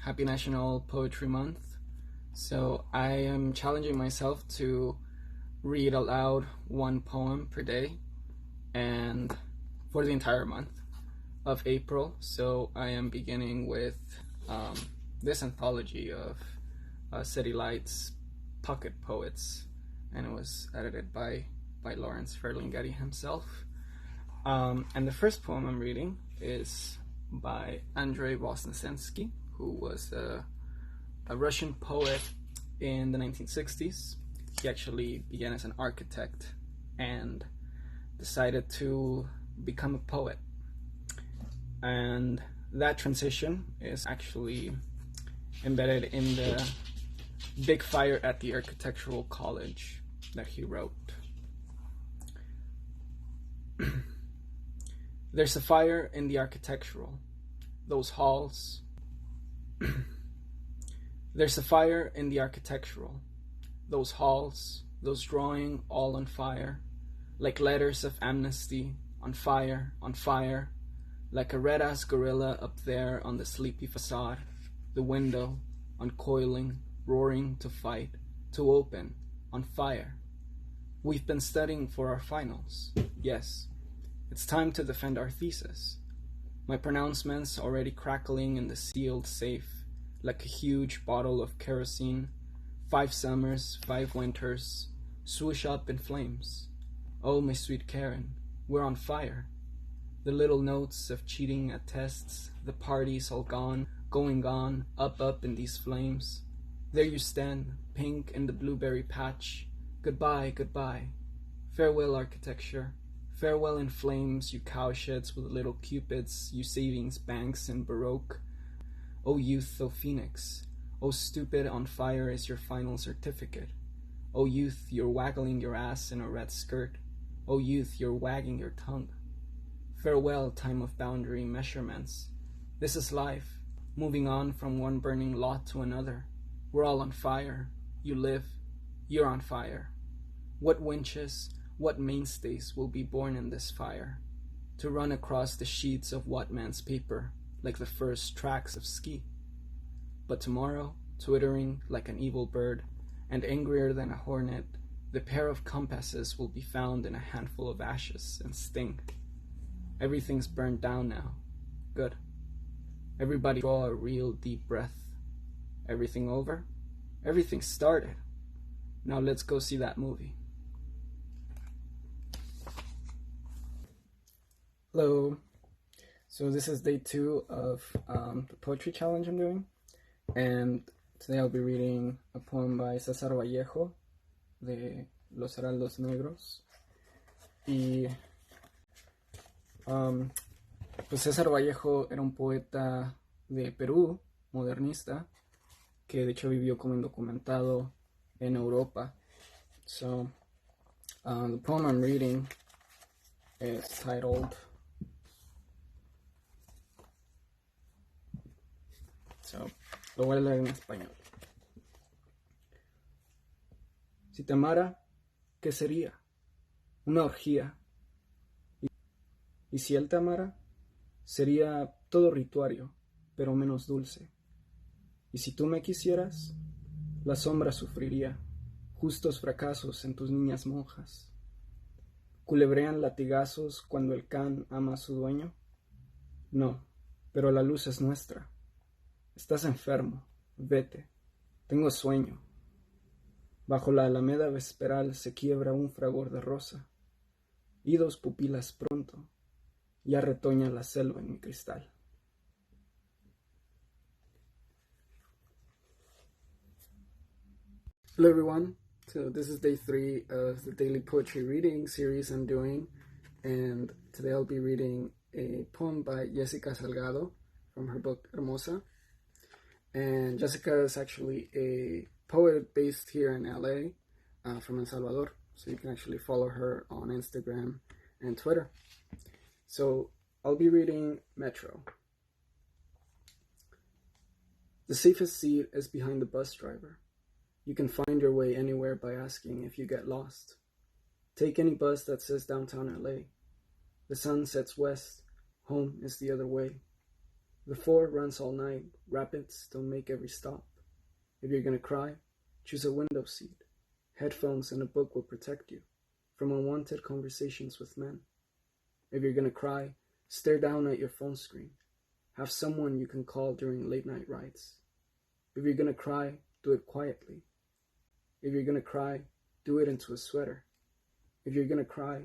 Happy National Poetry Month. So I am challenging myself to read aloud one poem per day and for the entire month of April. So I am beginning with this anthology of City Lights pocket poets, and it was edited by Lawrence Ferlinghetti himself. And the first poem I'm reading is by Andrei Voznesensky, who was a Russian poet in the 1960s. He actually began as an architect and decided to become a poet. And that transition is actually embedded in the Big Fire at the Architectural College that he wrote. There's a fire in the architectural, those halls. There's a fire in the architectural, those halls, those drawing all on fire, like letters of amnesty, on fire, like a red-ass gorilla up there on the sleepy facade, the window, uncoiling, roaring to fight, to open, on fire. We've been studying for our finals, yes. It's time to defend our thesis. My pronouncements already crackling in the sealed safe, like a huge bottle of kerosene. 5 summers, 5 winters, swoosh up in flames. Oh, my sweet Karen, we're on fire. The little notes of cheating at tests, the parties all gone, going on, up in these flames. There you stand, pink in the blueberry patch. Goodbye, goodbye. Farewell, architecture. Farewell in flames, you cowsheds with little cupids, you savings banks in Baroque. O youth, O phoenix, O stupid, on fire is your final certificate. O youth, you're waggling your ass in a red skirt. O youth, you're wagging your tongue. Farewell, time of boundary measurements. This is life, moving on from one burning lot to another. We're all on fire. You live, you're on fire. What winches, what mainstays will be born in this fire, to run across the sheets of what man's paper, like the first tracks of ski. But tomorrow, twittering like an evil bird, and angrier than a hornet, the pair of compasses will be found in a handful of ashes and sting. Everything's burned down now. Good. Everybody draw a real deep breath. Everything over? Everything started. Now let's go see that movie. Hello. So this is day 2 of the poetry challenge I'm doing, and today I'll be reading a poem by César Vallejo de Los Heraldos Negros. Y pues César Vallejo era un poeta de Perú, modernista, que de hecho vivió como indocumentado en Europa. So the poem I'm reading is titled lo voy a leer en español. Si te amara, ¿qué sería? Una orgía. Y si él te amara, sería todo rituario, pero menos dulce. Y si tú me quisieras, la sombra sufriría justos fracasos en tus niñas monjas. ¿Culebrean latigazos cuando el can ama a su dueño? No, pero la luz es nuestra. Estás enfermo, vete, tengo sueño. Bajo la alameda vesperal se quiebra un fragor de rosa, y 2 pupilas pronto, ya retoña la selva en mi cristal. Hello everyone, so this is day 3 of the daily poetry reading series I'm doing, and today I'll be reading a poem by Jessica Salgado from her book Hermosa. And Jessica is actually a poet based here in LA, from El Salvador, so you can actually follow her on Instagram and Twitter. So I'll be reading Metro. The safest seat is behind the bus driver. You can find your way anywhere by asking if you get lost. Take any bus that says downtown LA. The sun sets west, home is the other way. The 4 runs all night, rapids don't make every stop. If you're gonna cry, choose a window seat. Headphones and a book will protect you from unwanted conversations with men. If you're gonna cry, stare down at your phone screen. Have someone you can call during late night rides. If you're gonna cry, do it quietly. If you're gonna cry, do it into a sweater. If you're gonna cry,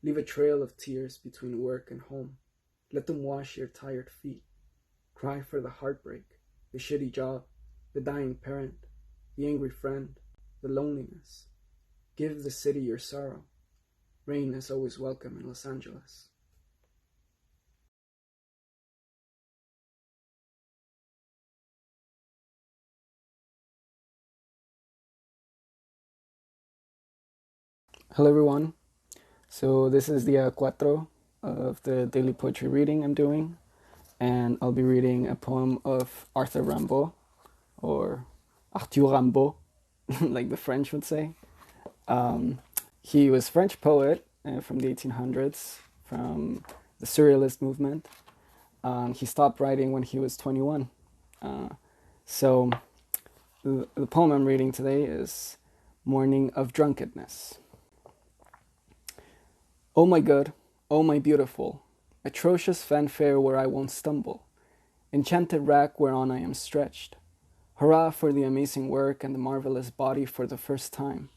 leave a trail of tears between work and home. Let them wash your tired feet. Cry for the heartbreak, the shitty job, the dying parent, the angry friend, the loneliness. Give the city your sorrow. Rain is always welcome in Los Angeles. Hello everyone. So this is the cuatro of the daily poetry reading I'm doing, and I'll be reading a poem of Arthur Rimbaud, or Arthur Rimbaud, like the French would say. He was a French poet from the 1800s, from the Surrealist movement. He stopped writing when he was 21. So the poem I'm reading today is Morning of Drunkenness. Oh my good, oh my beautiful, atrocious fanfare where I won't stumble, enchanted rack whereon I am stretched. Hurrah for the amazing work and the marvelous body for the first time.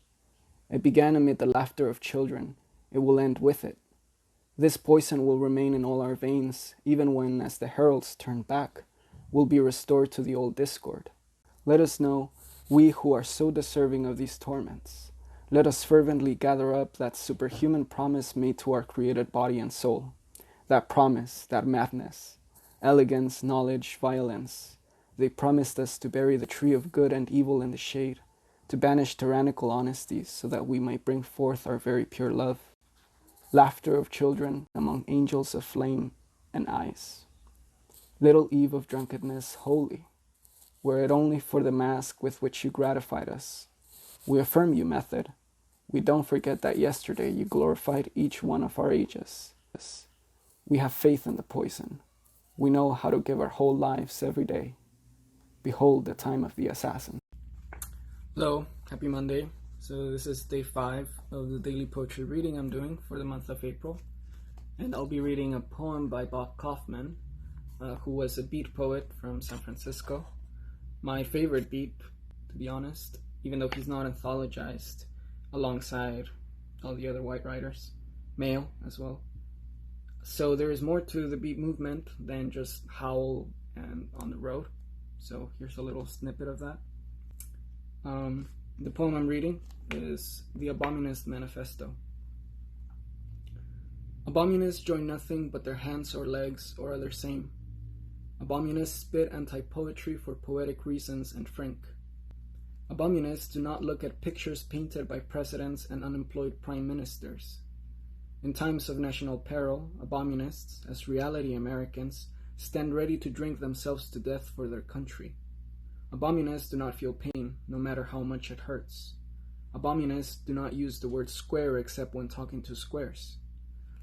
It began amid the laughter of children. It will end with it. This poison will remain in all our veins, even when, as the heralds turn back, we'll be restored to the old discord. Let us know, we who are so deserving of these torments. Let us fervently gather up that superhuman promise made to our created body and soul. That promise, that madness, elegance, knowledge, violence. They promised us to bury the tree of good and evil in the shade, to banish tyrannical honesties so that we might bring forth our very pure love. Laughter of children among angels of flame and eyes. Little eve of drunkenness, holy, were it only for the mask with which you gratified us. We affirm you, method. We don't forget that yesterday you glorified each one of our ages. We have faith in the poison. We know how to give our whole lives every day. Behold the time of the assassin. Hello, happy Monday. So this is day 5 of the daily poetry reading I'm doing for the month of April. And I'll be reading a poem by Bob Kaufman, who was a beat poet from San Francisco. My favorite beat, to be honest, even though he's not anthologized alongside all the other white writers, male as well. So there is more to the beat movement than just howl and on the road. So here's a little snippet of that. The poem I'm reading is The Abominist Manifesto. Abomunists join nothing but their hands or legs or other same. Abomunists spit anti-poetry for poetic reasons and frank. Abomunists do not look at pictures painted by presidents and unemployed prime ministers. In times of national peril, abomunists, as reality Americans, stand ready to drink themselves to death for their country. Abomunists do not feel pain, no matter how much it hurts. Abomunists do not use the word square except when talking to squares.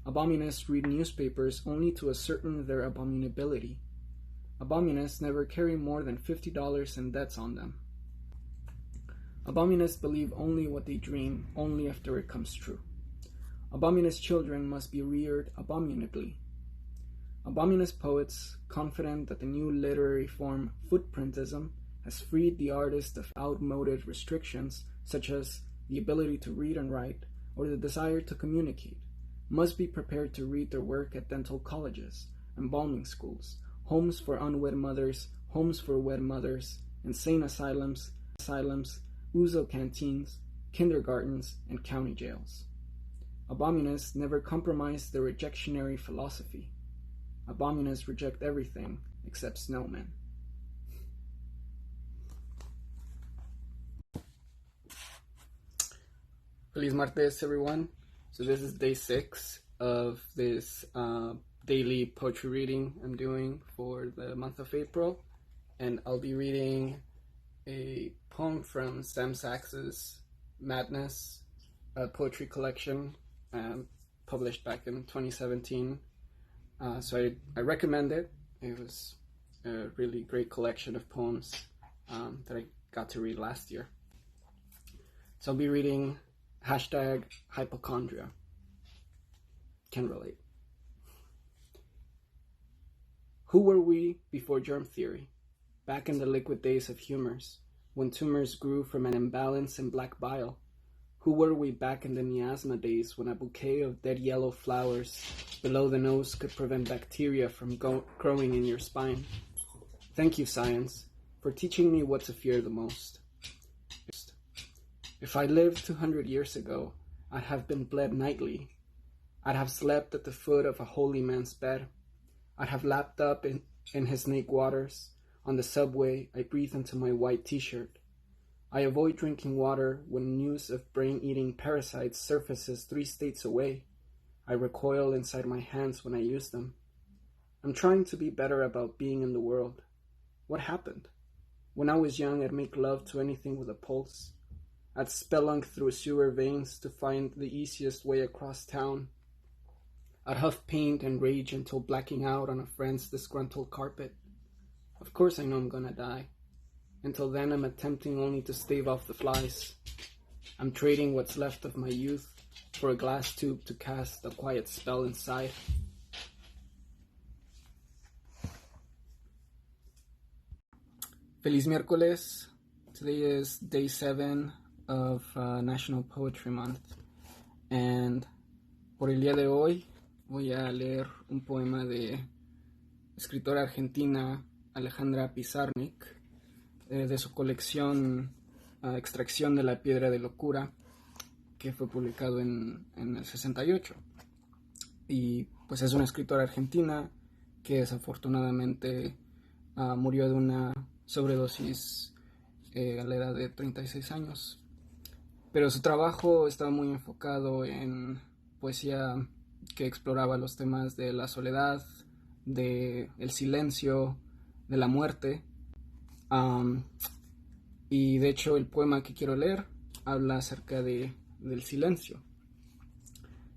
Abomunists read newspapers only to ascertain their abominability. Abomunists never carry more than $50 in debts on them. Abomunists believe only what they dream, only after it comes true. Abominist children must be reared abominably. Abominist poets, confident that the new literary form, footprintism, has freed the artist of outmoded restrictions such as the ability to read and write or the desire to communicate, must be prepared to read their work at dental colleges, embalming schools, homes for unwed mothers, homes for wed mothers, insane asylums, ouzo canteens, kindergartens, and county jails. Abomunists never compromise their rejectionary philosophy. Abomunists reject everything except snowmen. Feliz martes, everyone. So this is day 6 of this daily poetry reading I'm doing for the month of April. And I'll be reading a poem from Sam Sax's Madness poetry collection, published back in 2017. So I recommend it. It was a really great collection of poems that I got to read last year. So I'll be reading #hypochondria. Can relate. Who were we before germ theory? Back in the liquid days of humors, when tumors grew from an imbalance in black bile. Who were we back in the miasma days when a bouquet of dead yellow flowers below the nose could prevent bacteria from growing in your spine? Thank you, science, for teaching me what to fear the most. If I lived 200 years ago, I'd have been bled nightly. I'd have slept at the foot of a holy man's bed. I'd have lapped up in his snake waters. On the subway, I breathe into my white t-shirt. I avoid drinking water when news of brain-eating parasites surfaces 3 states away. I recoil inside my hands when I use them. I'm trying to be better about being in the world. What happened? When I was young, I'd make love to anything with a pulse. I'd spelunk through sewer veins to find the easiest way across town. I'd huff paint and rage until blacking out on a friend's disgruntled carpet. Of course I know I'm gonna die. Until then, I'm attempting only to stave off the flies. I'm trading what's left of my youth for a glass tube to cast a quiet spell inside. Feliz miércoles. Today is day 7 of National Poetry Month. And por el día de hoy voy a leer un poema de escritora argentina Alejandra Pizarnik, de su colección Extracción de la Piedra de Locura, que fue publicado en el 68. Y pues es una escritora argentina que desafortunadamente murió de una sobredosis a la edad de 36 años. Pero su trabajo estaba muy enfocado en poesía que exploraba los temas de la soledad, de el silencio, de la muerte. Y de hecho el poema que quiero leer habla acerca del silencio.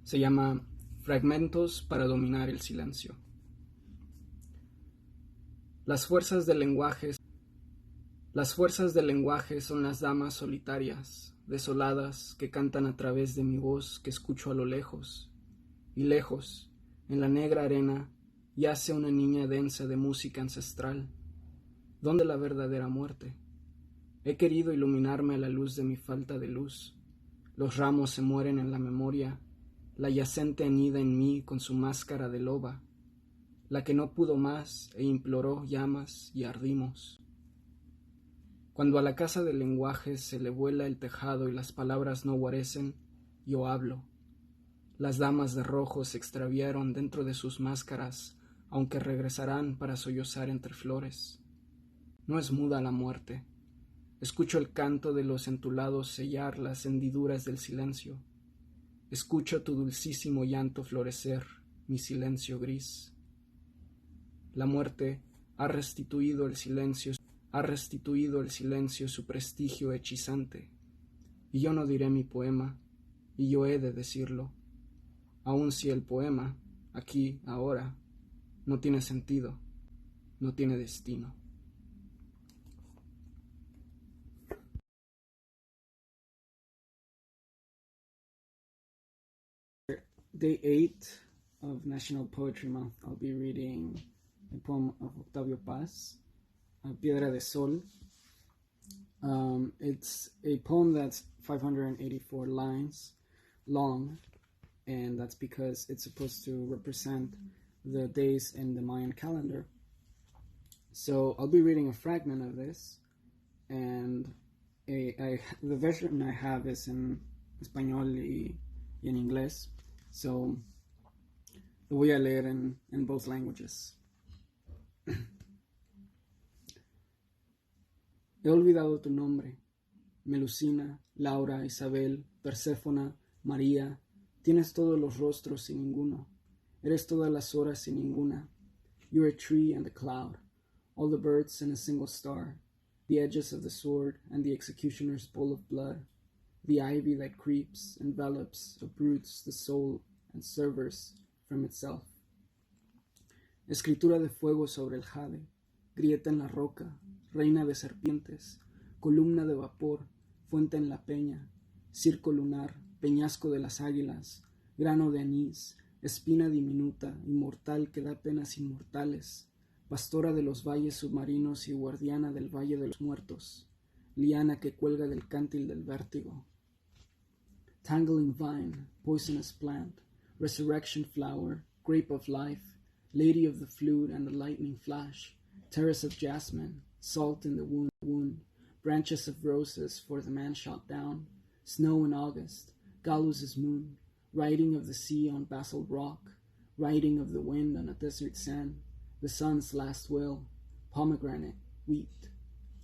Se llama Fragmentos para dominar el silencio. Las fuerzas del lenguaje son las damas solitarias, desoladas, que cantan a través de mi voz que escucho a lo lejos. Y lejos, en la negra arena, yace una niña densa de música ancestral. ¿Dónde la verdadera muerte? He querido iluminarme a la luz de mi falta de luz. Los ramos se mueren en la memoria. La yacente anida en mí con su máscara de loba. La que no pudo más e imploró llamas y ardimos. Cuando a la casa del lenguaje se le vuela el tejado y las palabras no guarecen, yo hablo. Las damas de rojo se extraviaron dentro de sus máscaras, aunque regresarán para sollozar entre flores. No es muda la muerte. Escucho el canto de los entulados sellar las hendiduras del silencio. Escucho tu dulcísimo llanto florecer, mi silencio gris. La muerte ha restituido el silencio su prestigio hechizante. Y yo no diré mi poema, y yo he de decirlo, aun si el poema, aquí, ahora, no tiene sentido, no tiene destino. Day 8 of National Poetry Month, I'll be reading a poem of Octavio Paz, Piedra de Sol. It's a poem that's 584 lines long, and that's because it's supposed to represent the days in the Mayan calendar. So I'll be reading a fragment of this, and the version I have is in español y en inglés. So lo voy a leer in both languages. He olvidado tu nombre, Melusina, Laura, Isabel, Perséfona, María. Tienes todos los rostros sin ninguno. Eres todas las horas sin ninguna. You're a tree and a cloud, all the birds and a single star, the edges of the sword and the executioner's bowl of blood, the ivy that creeps, envelops, uproots the soul and severs from itself. Escritura de fuego sobre el jade, grieta en la roca, reina de serpientes, columna de vapor, fuente en la peña, circo lunar, peñasco de las águilas, grano de anís, espina diminuta, inmortal que da penas inmortales, pastora de los valles submarinos y guardiana del valle de los muertos, liana que cuelga del cántil del vértigo. Tangling vine, poisonous plant, resurrection flower, grape of life, lady of the flute and the lightning flash, terrace of jasmine, salt in the wound, branches of roses for the man shot down, snow in August, Galus's moon, riding of the sea on basalt rock, riding of the wind on a desert sand, the sun's last will, pomegranate, wheat,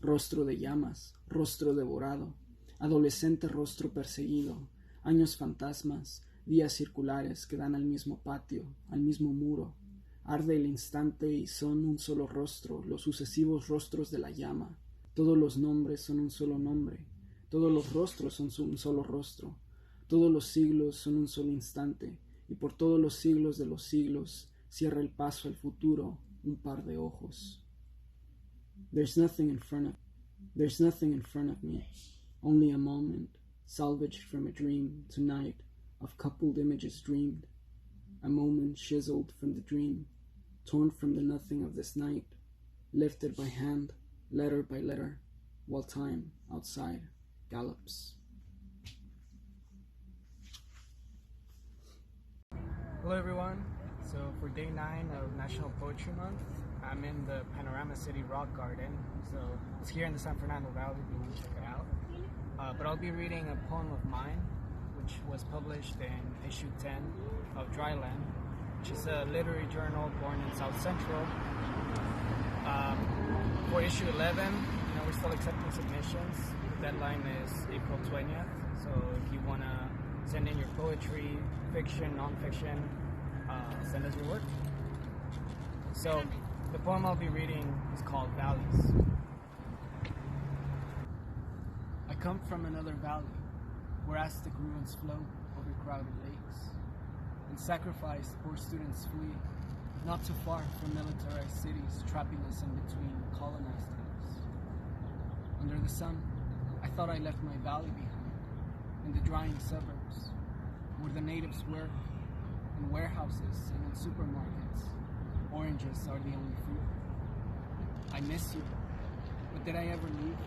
rostro de llamas, rostro devorado, adolescente rostro perseguido, años fantasmas, días circulares que dan al mismo patio, al mismo muro, arde el instante y son un solo rostro, los sucesivos rostros de la llama, todos los nombres son un solo nombre, todos los rostros son un solo rostro, todos los siglos son un solo instante, y por todos los siglos de los siglos cierra el paso al futuro un par de ojos. There's nothing in front of me, only a moment, salvaged from a dream tonight of coupled images dreamed, a moment chiseled from the dream, torn from the nothing of this night, lifted by hand, letter by letter, while time outside gallops. Hello everyone, so for day 9 of National Poetry Month, I'm in the Panorama City Rock Garden, so it's here in the San Fernando Valley if you want to check it out. But I'll be reading a poem of mine, which was published in issue 10 of Dryland, which is a literary journal born in South Central. For issue 11, we're still accepting submissions. The deadline is April 20th, so if you want to send in your poetry, fiction, non-fiction, send us your work. So the poem I'll be reading is called Valleys. I come from another valley, where Aztec ruins float over crowded lakes, and sacrificed poor students flee, not too far from militarized cities trapping us in between colonized hills. Under the sun, I thought I left my valley behind, in the drying suburbs, where the natives work, in warehouses and in supermarkets. Oranges are the only fruit. I miss you, but did I ever leave?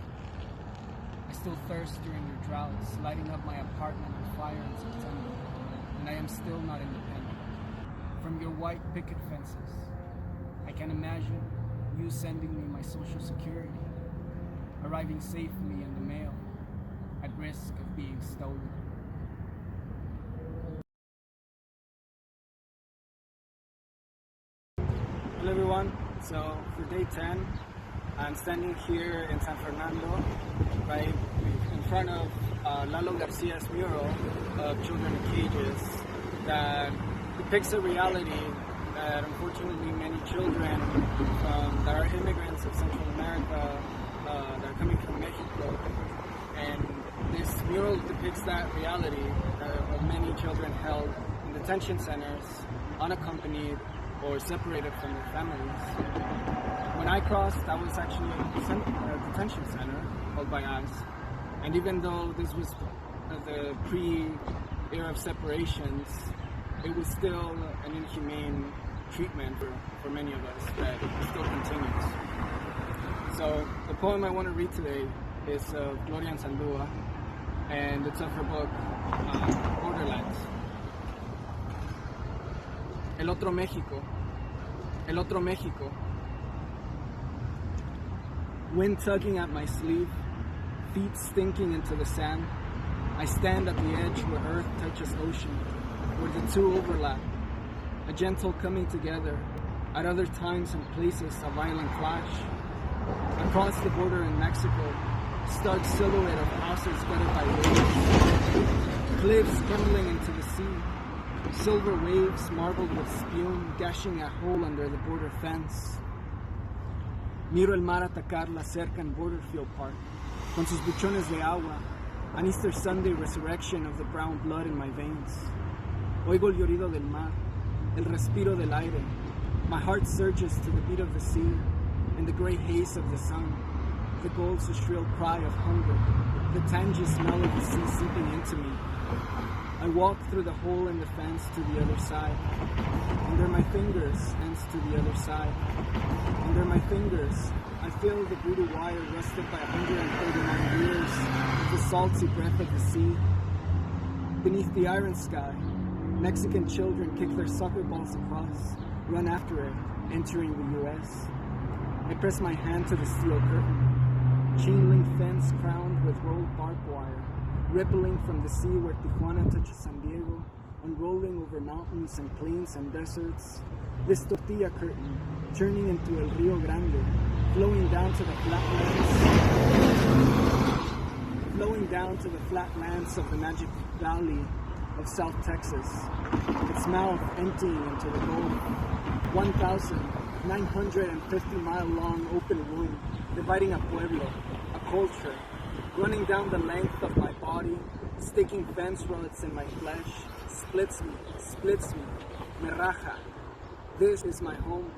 I still thirst during your droughts, lighting up my apartment on fire in September, and I am still not independent. From your white picket fences, I can imagine you sending me my social security, arriving safely in the mail, at risk of being stolen. Hello everyone, so for day 10, I'm standing here in San Fernando, right in front of Lalo Garcia's mural of Children in Cages that depicts a reality that unfortunately many children that are immigrants of Central America that are coming from Mexico, and this mural depicts that reality of many children held in detention centers, unaccompanied or separated from their families. When I crossed, I was actually at a detention center held by ICE, and even though this was the pre-era of separations, it was still an inhumane treatment for many of us that still continues. So the poem I want to read today is of Gloria Anzaldúa, and it's of her book, Borderlands. El otro México, el otro México. Wind tugging at my sleeve, feet stinking into the sand. I stand at the edge where earth touches ocean, where the two overlap, a gentle coming together, at other times and places a violent clash. Across the border in Mexico, stark silhouette of houses gutted by waves, cliffs tumbling into the sea, silver waves marbled with spume gashing a hole under the border fence. Miro el mar atacar la cerca en Borderfield Park, con sus buchones de agua, an Easter Sunday resurrection of the brown blood in my veins. Oigo el llorido del mar, el respiro del aire. My heart surges to the beat of the sea, In the gray haze of the sun, the gold's a shrill cry of hunger, the tangy smell of the sea seeping into me. I walk through the hole in the fence to the other side. Under my fingers, hence to the other side. Under my fingers, I feel the brutal wire rusted by 139 years, the salty breath of the sea. Beneath the iron sky, Mexican children kick their soccer balls across, run after it, entering the U.S. I press my hand to the steel curtain, chain-link fence crowned with rolled barbed wire, rippling from the sea where Tijuana touches San Diego, unrolling over mountains and plains and deserts. This tortilla curtain, turning into El Rio Grande, flowing down to the flatlands of the Magic Valley of South Texas, its mouth emptying into the Gulf. 1,950-mile-long open wound, dividing a pueblo, a culture, running down the length of my body, sticking fence rods in my flesh, splits me, me raja. This is my home,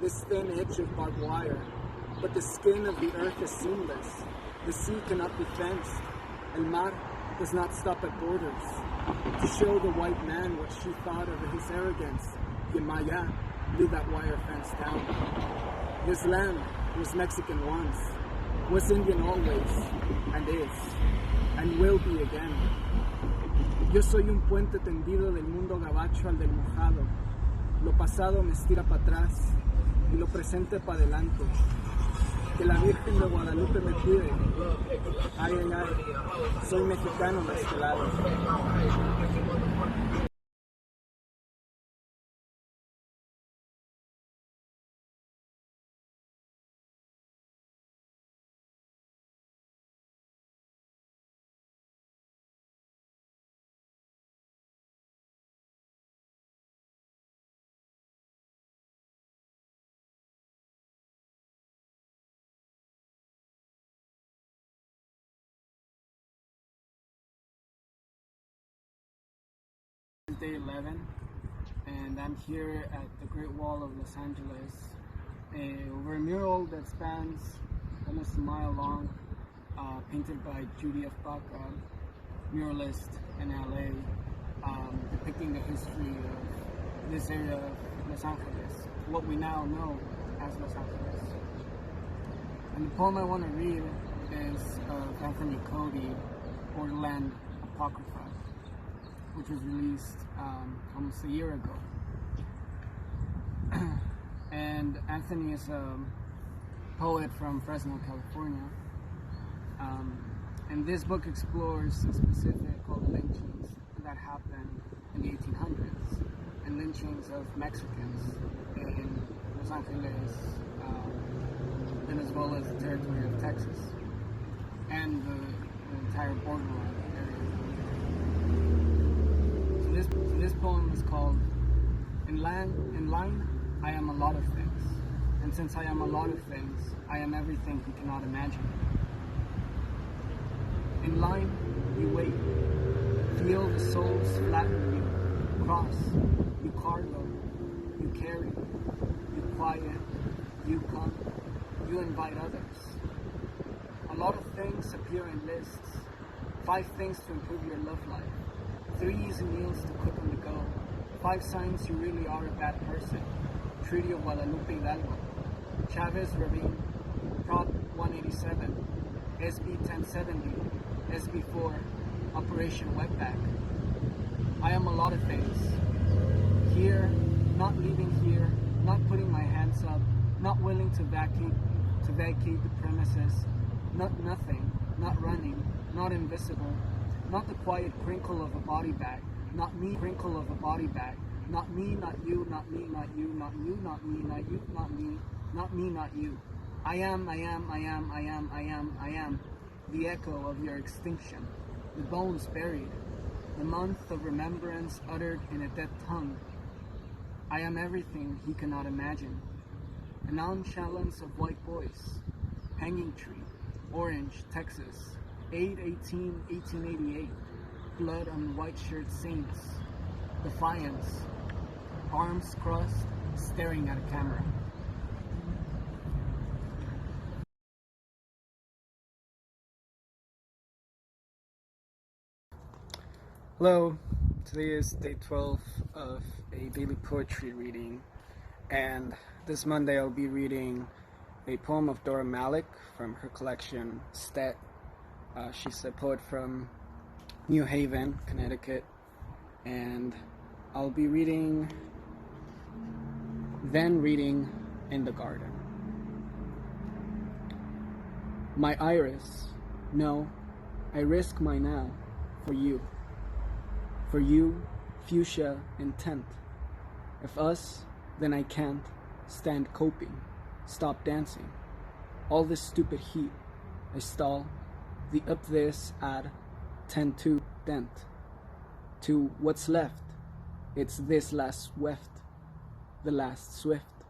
this thin edge of barbed wire, but the skin of the earth is seamless. The sea cannot be fenced. El mar does not stop at borders. To show the white man what she thought of his arrogance, Yemaya blew that wire fence down. This land was Mexican once, was Indian always, and is, and will be again. Yo soy un puente tendido del mundo gabacho al del mojado. Lo pasado me estira para atrás y lo presente para adelante. Que la Virgen de Guadalupe me cuide. Ay, ay, ay, soy mexicano mezclado. Day 11, and I'm here at the Great Wall of Los Angeles, over a mural that spans almost a mile long, painted by Judy F. Buck, a muralist in LA, depicting the history of this area of Los Angeles, what we now know as Los Angeles. And the poem I want to read is of Anthony Cody, Borderland Apocrypha, which was released almost a year ago. And Anthony is a poet from Fresno, California. And this book explores a specific called lynchings that happened in the 1800s, and lynchings of Mexicans in Los Angeles, and as well as the territory of Texas, and the entire borderline area. This poem is called In Line, I am a lot of things. And since I am a lot of things, I am everything you cannot imagine. In line, you wait. Feel the souls flatten you. Cross, you cargo, you carry, you quiet, you come, you invite others. A lot of things appear in lists. 5 things to improve your love life. 3 easy meals to cook on the go. 5 signs you really are a bad person. Treaty of Guadalupe Hidalgo. Chavez Ravine. Prop 187. SB 1070. SB 4. Operation Wetback. I am a lot of things. Here, not leaving here, not putting my hands up, not willing to vacate the premises, not nothing, not running, not invisible. Not the quiet crinkle of a body bag, not me, crinkle of a body bag, not me, not you, not me, not you, not you, not me, not you, not me, not me, not you. I am, the echo of your extinction, the bones buried, the month of remembrance uttered in a dead tongue. I am everything he cannot imagine. A nonchalance of white boys, hanging tree, Orange, Texas. 8/18/1888, blood on white shirt saints, defiance, arms crossed, staring at a camera. Hello, today is day 12 of a daily poetry reading, and this Monday I'll be reading a poem of Dora Malik from her collection Stet. She's a poet from New Haven, Connecticut, and I'll be reading Then Reading in the Garden. My iris, no, I risk my now for you. For you, fuchsia intent. If us, then I can't stand coping, stop dancing. All this stupid heat, I stall, the up this add, tend to dent. To what's left, it's this last weft, the last swift.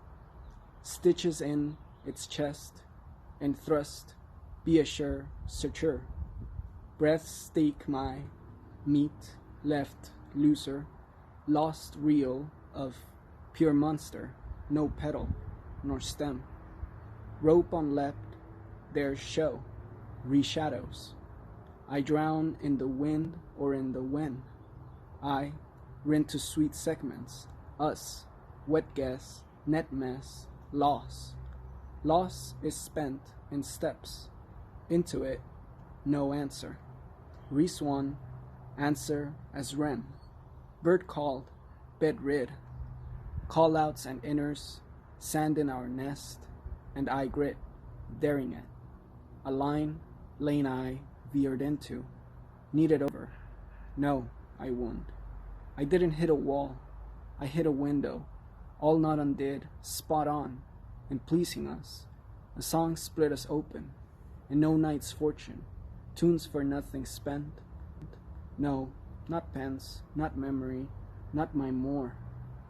Stitches in its chest, and thrust, be assure, searcher. Breath stake my meat, left looser, lost reel of pure monster, no petal nor stem. Rope on left, there's show, reshadows. I drown in the wind or in the when. I rent to sweet segments, us, wet guess, net mess, loss. Loss is spent in steps. Into it, no answer. Reswan, answer as rem. Bird called, bed rid. Call-outs and inners, sand in our nest, and I grit, daring it. A line, lane I veered into, needed over. No, I wound. I didn't hit a wall, I hit a window, all not undid, spot on, and pleasing us. A song split us open, and no night's fortune, tunes for nothing spent. No, not pence, not memory, not my more.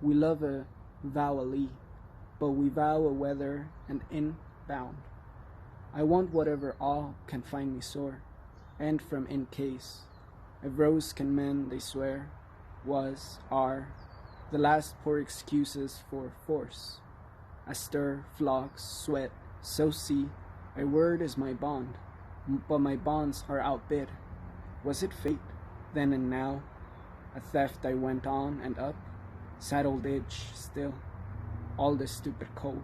We love a vowely, but we vow a weather and inbound. I want whatever awe can find me sore, and from in case. If rose can mend, they swear, was, are, the last poor excuses for force. I stir, flocks, sweat, so see, a word is my bond, but my bonds are outbid. Was it fate? Then and now, a theft I went on and up, saddled edge still, all this stupid cold.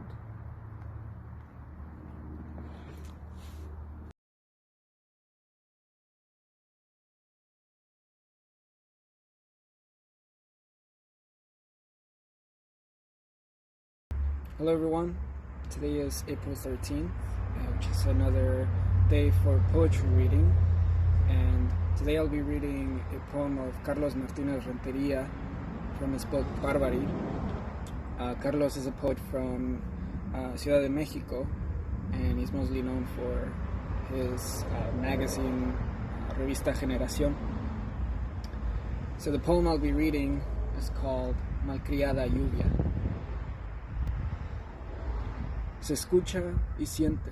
Hello everyone, today is April 13th, which is another day for poetry reading, and today I'll be reading a poem of Carlos Martinez Renteria from his book Barbary. Carlos is a poet from Ciudad de Mexico, and he's mostly known for his magazine, Revista Generación. So the poem I'll be reading is called Malcriada Lluvia. Se escucha y siente,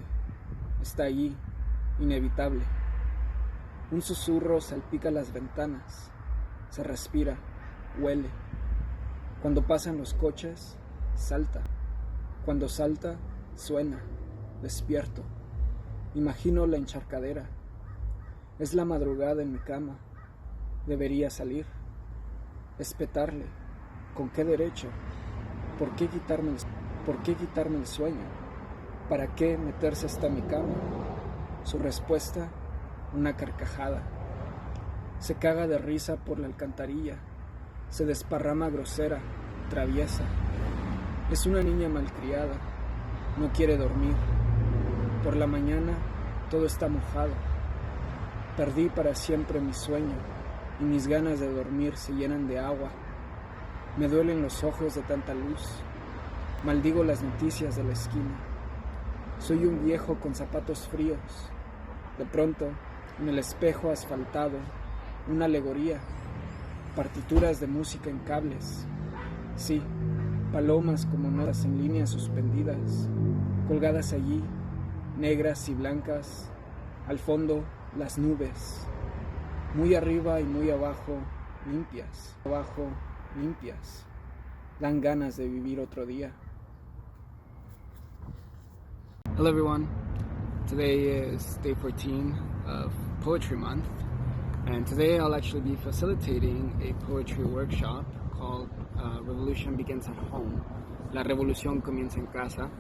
está allí, inevitable. Un susurro salpica las ventanas, se respira, huele. Cuando pasan los coches, salta. Cuando salta, suena, despierto. Imagino la encharcadera. Es la madrugada en mi cama. Debería salir. Espetarle. ¿Con qué derecho? ¿Por qué quitarme el sueño? ¿Para qué meterse hasta mi cama? Su respuesta, una carcajada. Se caga de risa por la alcantarilla. Se desparrama grosera, traviesa. Es una niña malcriada. No quiere dormir. Por la mañana todo está mojado. Perdí para siempre mi sueño y mis ganas de dormir se llenan de agua. Me duelen los ojos de tanta luz. Maldigo las noticias de la esquina. Soy un viejo con zapatos fríos. De pronto, en el espejo asfaltado, una alegoría. Partituras de música en cables. Sí, palomas como notas en líneas suspendidas, colgadas allí, negras y blancas. Al fondo, las nubes. Muy arriba y muy abajo, limpias. Abajo, limpias. Dan ganas de vivir otro día. Hello everyone. Today is day 14 of Poetry Month, And today I'll actually be facilitating a poetry workshop called Revolution Begins at Home. La Revolución Comienza en Casa.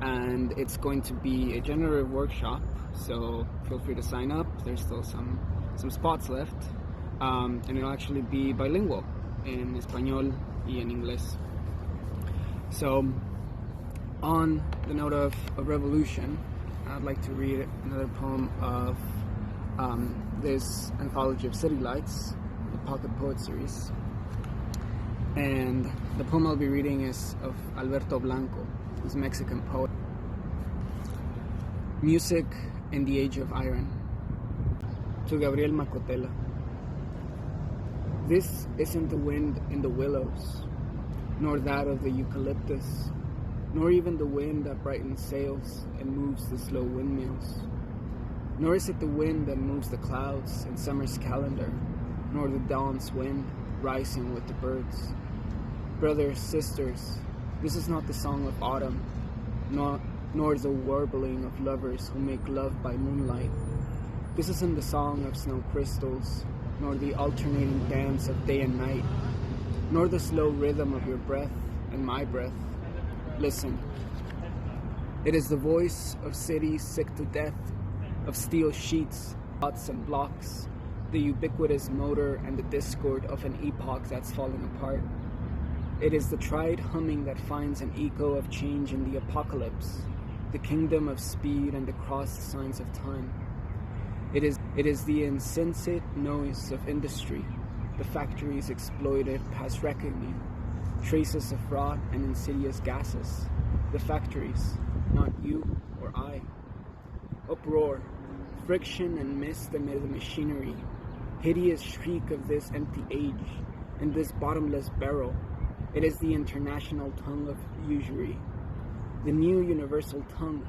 And it's going to be a generative workshop, so feel free to sign up. There's still some spots left. And it'll actually be bilingual in Español y en Inglés. So, on the note of revolution, I'd like to read another poem of this anthology of City Lights, the Pocket Poet series. And the poem I'll be reading is of Alberto Blanco, who's a Mexican poet. Music in the Age of Iron. To Gabriel Macotela. This isn't the wind in the willows, nor that of the eucalyptus, nor even the wind that brightens sails and moves the slow windmills. Nor is it the wind that moves the clouds in summer's calendar, nor the dawn's wind rising with the birds. Brothers, sisters, this is not the song of autumn, nor the warbling of lovers who make love by moonlight. This isn't the song of snow crystals, nor the alternating dance of day and night, nor the slow rhythm of your breath and my breath. Listen, it is the voice of cities sick to death, of steel sheets, pots and blocks, the ubiquitous motor and the discord of an epoch that's falling apart. It is the tried humming that finds an echo of change in the apocalypse, the kingdom of speed and the crossed signs of time. It is the insensate noise of industry, the factories exploited past reckoning, traces of rot and insidious gases, the factories, not you or I. Uproar, friction and mist amid the machinery, hideous shriek of this empty age, in this bottomless barrel. It is the international tongue of usury, the new universal tongue,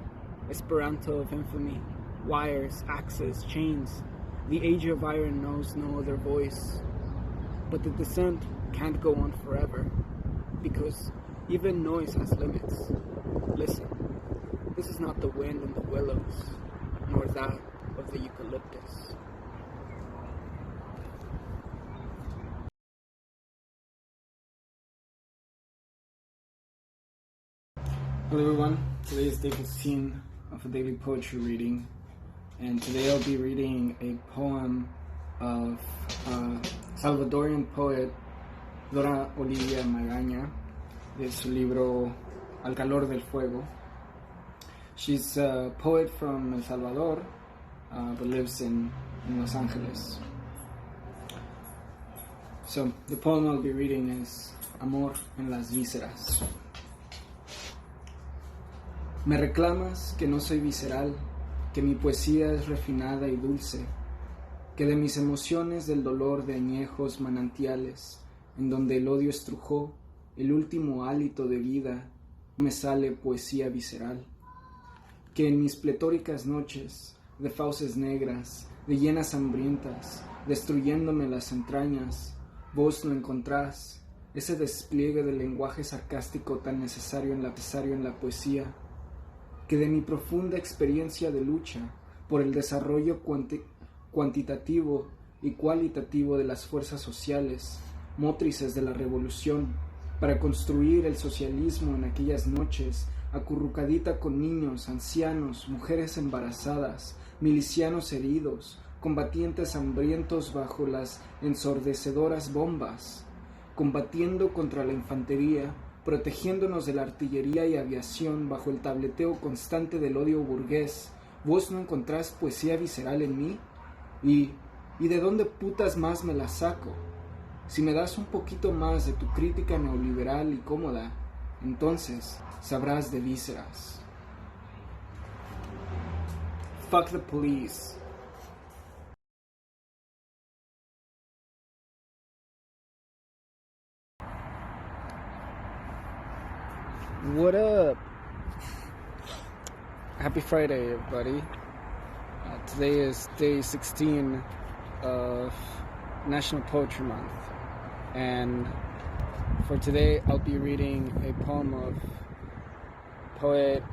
Esperanto of infamy, wires, axes, chains. The age of iron knows no other voice. But the descent can't go on forever, because even noise has limits. Listen, this is not the wind in the willows, nor that of the eucalyptus. Hello everyone, today is day 15 of a daily poetry reading, and today I'll be reading a poem of Salvadorian poet Dora Olivia Magaña de su libro Al Calor del Fuego. She's a poet from El Salvador, but lives in Los Angeles. So the poem I'll be reading is Amor en las vísceras. Me reclamas que no soy visceral, que mi poesía es refinada y dulce, que de mis emociones del dolor de añejos manantiales, en donde el odio estrujó el último hálito de vida, me sale poesía visceral, que en mis pletóricas noches, de fauces negras, de llenas hambrientas, destruyéndome las entrañas, vos no encontrás ese despliegue del lenguaje sarcástico tan necesario en la poesía, que de mi profunda experiencia de lucha por el desarrollo cuantitativo y cualitativo de las fuerzas sociales, mótrices de la revolución, para construir el socialismo en aquellas noches, acurrucadita con niños, ancianos, mujeres embarazadas, milicianos heridos, combatientes hambrientos bajo las ensordecedoras bombas, combatiendo contra la infantería, protegiéndonos de la artillería y aviación bajo el tableteo constante del odio burgués. ¿Vos no encontrás poesía visceral en mí? ¿Y de dónde putas más me la saco? Si me das un poquito más de tu crítica neoliberal y cómoda, entonces sabrás de vísceras. Fuck the police. What up? Happy Friday, everybody. Today is day 16 of National Poetry Month, and for today I'll be reading a poem of poet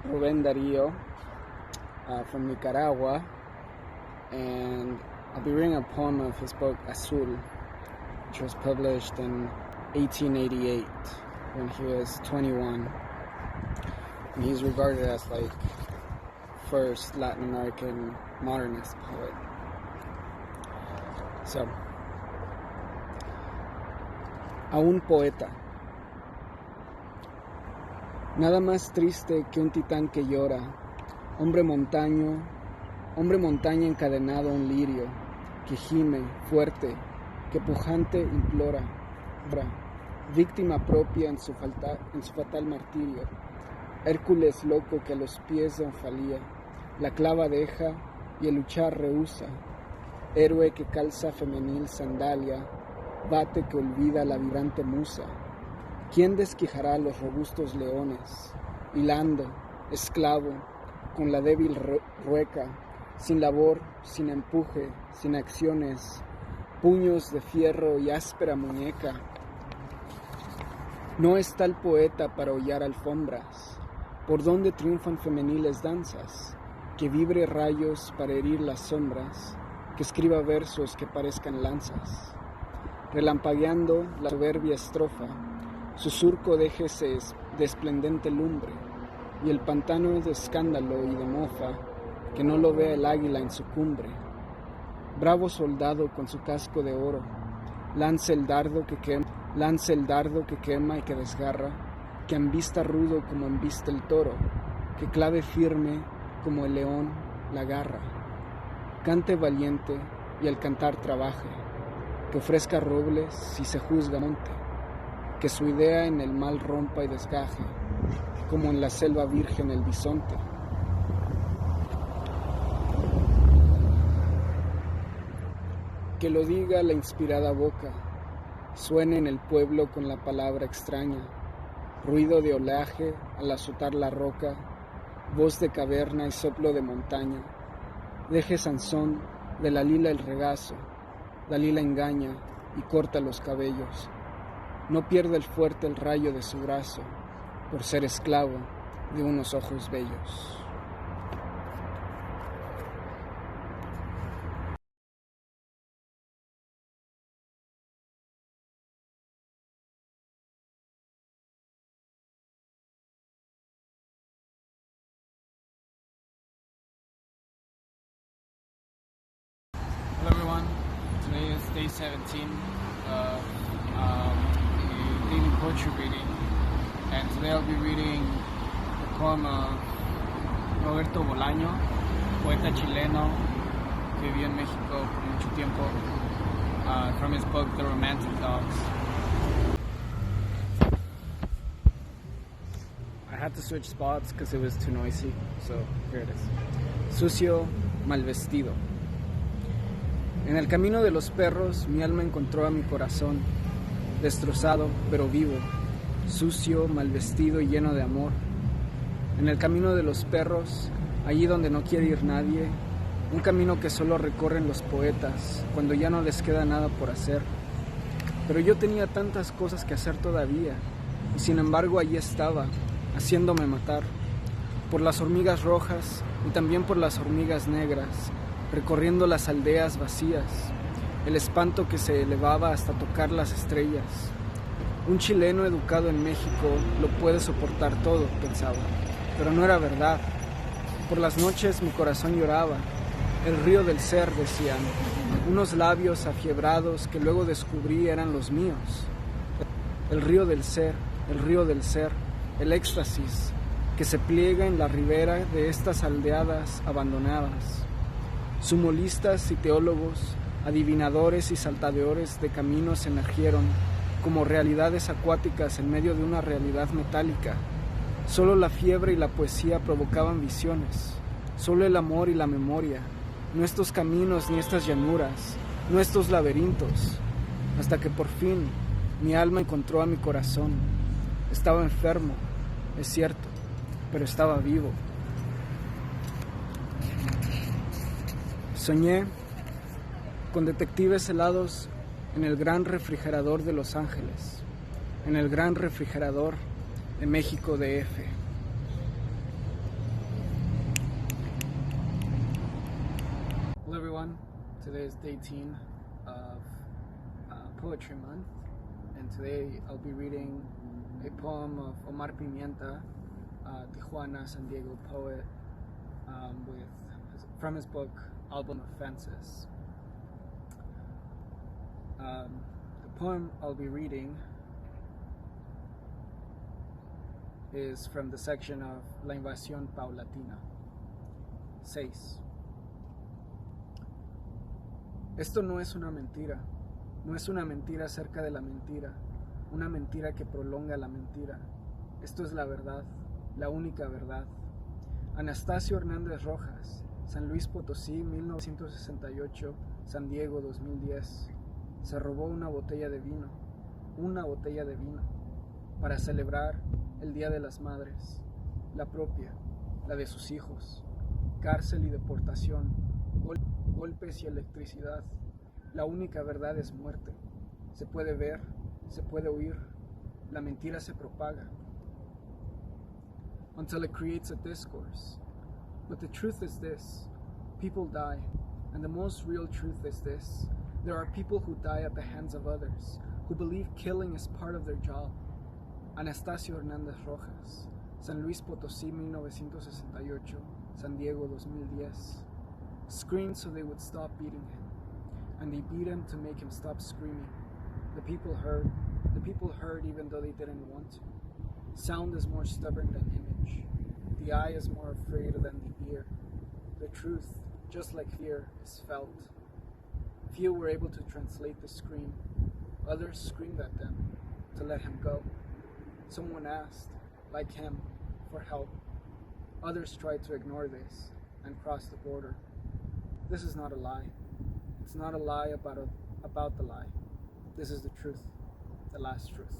Rubén Darío from Nicaragua, and I'll be reading a poem of his book Azul, which was published in 1888 when he was 21. And he's regarded as like first Latin American modernist poet. So, a un poeta. Nada más triste que un titán que llora, hombre montaña encadenado a un lirio, que gime fuerte, que pujante implora, víctima propia en su fatal martirio, Hércules loco que a los pies de Onfalía la clava deja y el luchar rehúsa, héroe que calza femenil sandalia, bate que olvida la vibrante musa. ¿Quién desquijará a los robustos leones, hilando, esclavo, con la débil rueca, sin labor, sin empuje, sin acciones, puños de fierro y áspera muñeca? No está el poeta para hollar alfombras, por donde triunfan femeniles danzas, que vibre rayos para herir las sombras, que escriba versos que parezcan lanzas. Relampagueando la soberbia estrofa, su surco déjese de esplendente lumbre, y el pantano es de escándalo y de mofa, que no lo vea el águila en su cumbre. Bravo soldado con su casco de oro, lance el dardo que quema y que desgarra, que embista rudo como embiste el toro, que clave firme como el león la garra. Cante valiente y al cantar trabaje, que ofrezca robles si se juzga monte, que su idea en el mal rompa y desgaje, como en la selva virgen el bisonte. Que lo diga la inspirada boca, suene en el pueblo con la palabra extraña, ruido de oleaje al azotar la roca, voz de caverna y soplo de montaña. Deje Sansón de la lila el regazo, Dalila engaña y corta los cabellos. No pierde el fuerte el rayo de su brazo, por ser esclavo de unos ojos bellos. Hello everyone, today is day 17 of a daily poetry reading, and today I'll be reading the poem of Roberto Bolaño, poeta chileno que vivió en México por mucho tiempo, from his book The Romantic Dogs. I had to switch spots because it was too noisy, so here it is. Sucio, mal vestido. En el camino de los perros, mi alma encontró a mi corazón, destrozado pero vivo, sucio, mal vestido y lleno de amor. En el camino de los perros, allí donde no quiere ir nadie, un camino que solo recorren los poetas, cuando ya no les queda nada por hacer. Pero yo tenía tantas cosas que hacer todavía, y sin embargo allí estaba, haciéndome matar, por las hormigas rojas y también por las hormigas negras, recorriendo las aldeas vacías, el espanto que se elevaba hasta tocar las estrellas. Un chileno educado en México lo puede soportar todo, pensaba, pero no era verdad. Por las noches mi corazón lloraba, el río del ser, decían, unos labios afiebrados que luego descubrí eran los míos. El río del ser, el éxtasis que se pliega en la ribera de estas aldeadas abandonadas. Sumolistas y teólogos, adivinadores y saltadores de caminos emergieron como realidades acuáticas en medio de una realidad metálica. Solo la fiebre y la poesía provocaban visiones, solo el amor y la memoria, no estos caminos ni estas llanuras, no estos laberintos, hasta que por fin mi alma encontró a mi corazón. Estaba enfermo, es cierto, pero estaba vivo. Soñé con detectives helados en el gran refrigerador de Los Ángeles, en el gran refrigerador de México DF. Hello everyone, Today is day 10 of Poetry Month, and today I'll be reading a poem of Omar Pimienta, Tijuana, San Diego poet, from his book Album of Fences. The poem I'll be reading is from the section of La Invasión Paulatina. 6. Esto no es una mentira, no es una mentira acerca de la mentira, una mentira que prolonga la mentira. Esto es la verdad, la única verdad. Anastasio Hernández Rojas, San Luis Potosí, 1968, San Diego, 2010. Se robó una botella de vino, para celebrar el Día de las Madres, la propia, la de sus hijos. Cárcel y deportación, golpes y electricidad. La única verdad es muerte. Se puede ver, se puede oír. La mentira se propaga until it creates a discourse. But the truth is this: people die, and the most real truth is this: there are people who die at the hands of others, who believe killing is part of their job. Anastasio Hernández Rojas, San Luis Potosí, 1968, San Diego, 2010. Screamed so they would stop beating him, and they beat him to make him stop screaming. The people heard even though they didn't want to. Sound is more stubborn than image. The eye is more afraid than the ear. The truth, just like fear, is felt. Few were able to translate the scream. Others screamed at them to let him go. Someone asked, like him, for help. Others tried to ignore this and cross the border. This is not a lie. It's not a lie about the lie. This is the truth, the last truth.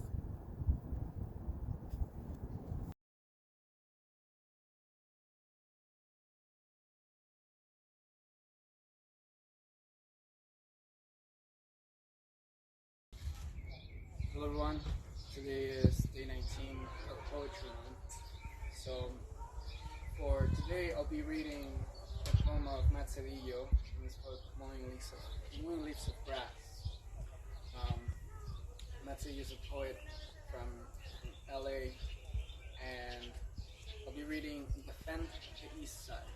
Hello everyone, today is day 19 of Poetry Month. So for today I'll be reading a poem of Mes de Poesía, and it's called Mowing Leaves of Grass. Mes de Poesía is a poet from LA, and I'll be reading Defend the East Side.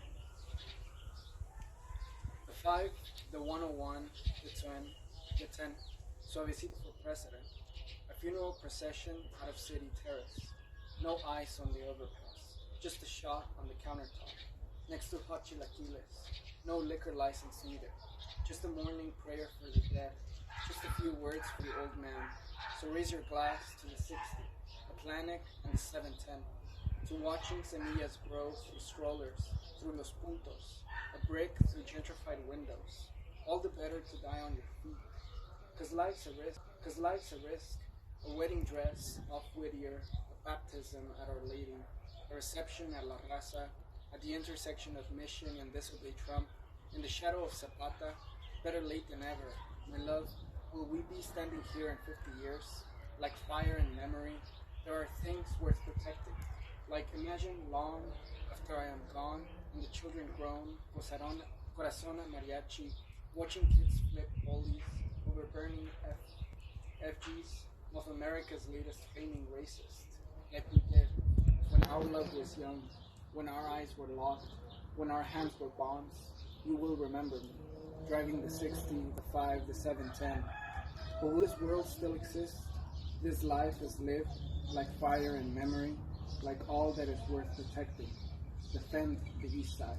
The 5, the 101, the 10, Suavecito for President. A funeral procession out of City Terrace. No ice on the overpass, just a shot on the countertop, next to hot chilaquiles. No liquor license needed, just a morning prayer for the dead, just a few words for the old man. So raise your glass to the 60, the Planet and the 710, to watching semillas grow through strollers, through los puntos, a brick through gentrified windows. All the better to die on your feet, cause life's a risk. A wedding dress off Whittier, a baptism at Our Lady, a reception at La Raza, at the intersection of Mission and Disobey Trump, in the shadow of Zapata, better late than ever. My love, will we be standing here in 50 years? Like fire in memory, there are things worth protecting. Like imagine long after I am gone, and the children grown, Corazona Mariachi, watching kids flip ollies over burning FGs. Of America's latest flaming racist, like we did when our love was young, when our eyes were locked, when our hands were bonds. You will remember me, driving the 60, the 5, the 710. But will this world still exist? This life is lived like fire in memory, like all that is worth protecting. Defend the East Side.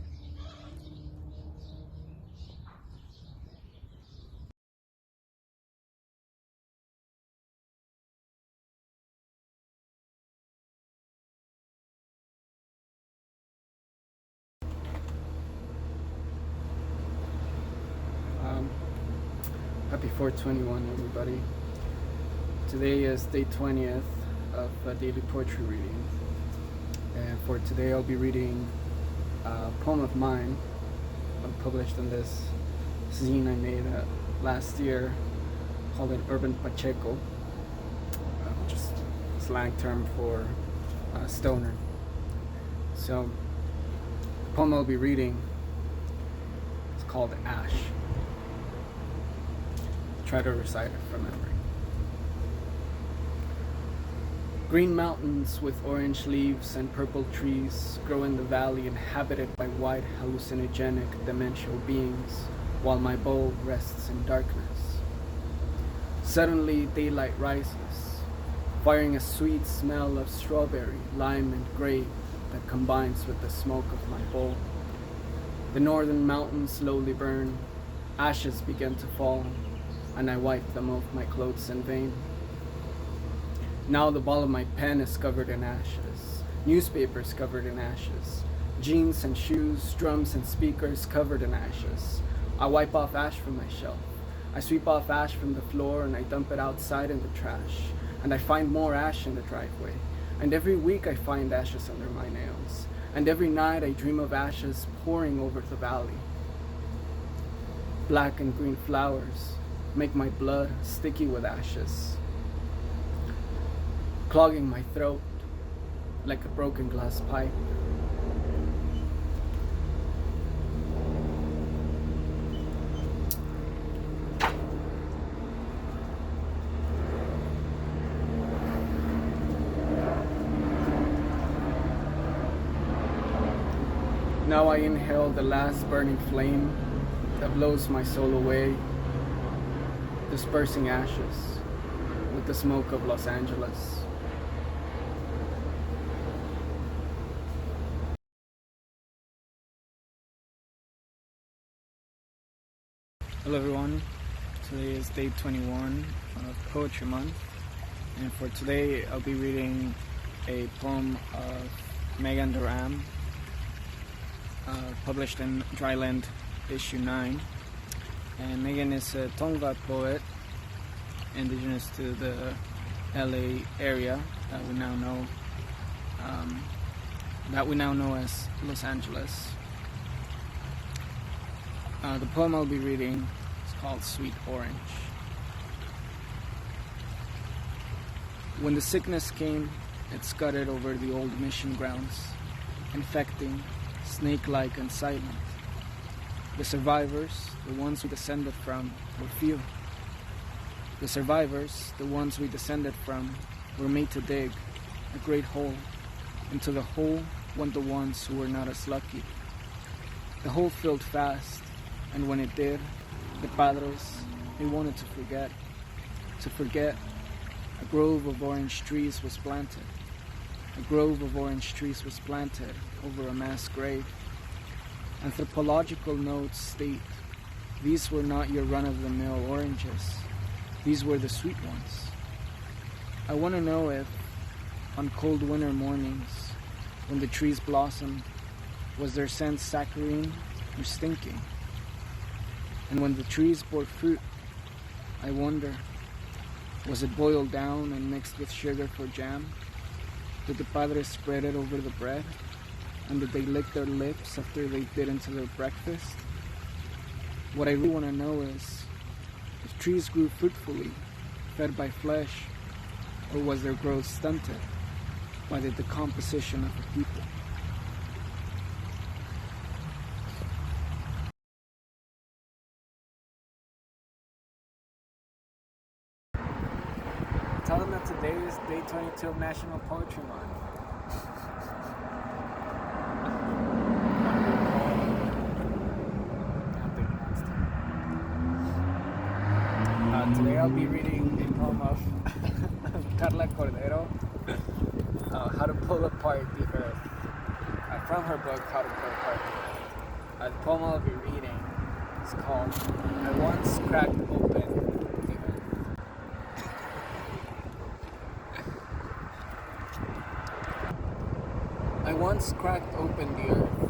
Happy 421, everybody. Today is day 20th of a daily poetry reading. And for today, I'll be reading a poem of mine published in this zine I made last year called an Urban Pacheco, which is slang term for stoner. So, the poem I'll be reading is called Ash. try to recite it from memory. Green mountains with orange leaves and purple trees grow in the valley inhabited by white hallucinogenic demential beings, while my bowl rests in darkness. Suddenly daylight rises, firing a sweet smell of strawberry, lime, and grape that combines with the smoke of my bowl. The northern mountains slowly burn, ashes begin to fall, and I wipe them off my clothes in vain. Now the ball of my pen is covered in ashes, newspapers covered in ashes, jeans and shoes, drums and speakers covered in ashes. I wipe off ash from my shelf. I sweep off ash from the floor and I dump it outside in the trash. And I find more ash in the driveway. And every week I find ashes under my nails. And every night I dream of ashes pouring over the valley. Black and green flowers make my blood sticky with ashes, clogging my throat like a broken glass pipe. Now I inhale the last burning flame that blows my soul away, dispersing ashes with the smoke of Los Angeles. Hello everyone, today is day 21 of Poetry Month, and for today I'll be reading a poem of Megan Duram, published in Dryland issue 9. And Megan is a Tongva poet, indigenous to the LA area that we now know as Los Angeles. The poem I'll be reading is called Sweet Orange. When the sickness came, it scudded over the old mission grounds, infecting, snake-like and silent. The survivors, the ones we descended from, were few. The survivors, the ones we descended from, were made to dig a great hole. Into the hole went the ones who were not as lucky. The hole filled fast, and when it did, the padres, they wanted to forget. To forget, a grove of orange trees was planted. A grove of orange trees was planted over a mass grave. Anthropological notes state, these were not your run-of-the-mill oranges. These were the sweet ones. I want to know if, on cold winter mornings, when the trees blossomed, was their scent saccharine or stinking? And when the trees bore fruit, I wonder, was it boiled down and mixed with sugar for jam? Did the padres spread it over the bread? And did they lick their lips after they bit into their breakfast? What I really want to know is, if trees grew fruitfully, fed by flesh, or was their growth stunted by the decomposition of the people? Tell them that today is day 22 of National Poetry Month. Today I'll be reading a poem of Carla Cordero, How to Pull Apart the Earth, from her book, How to Pull Apart the Earth. The poem I'll be reading is called, I Once Cracked Open the Earth. I once cracked open the earth,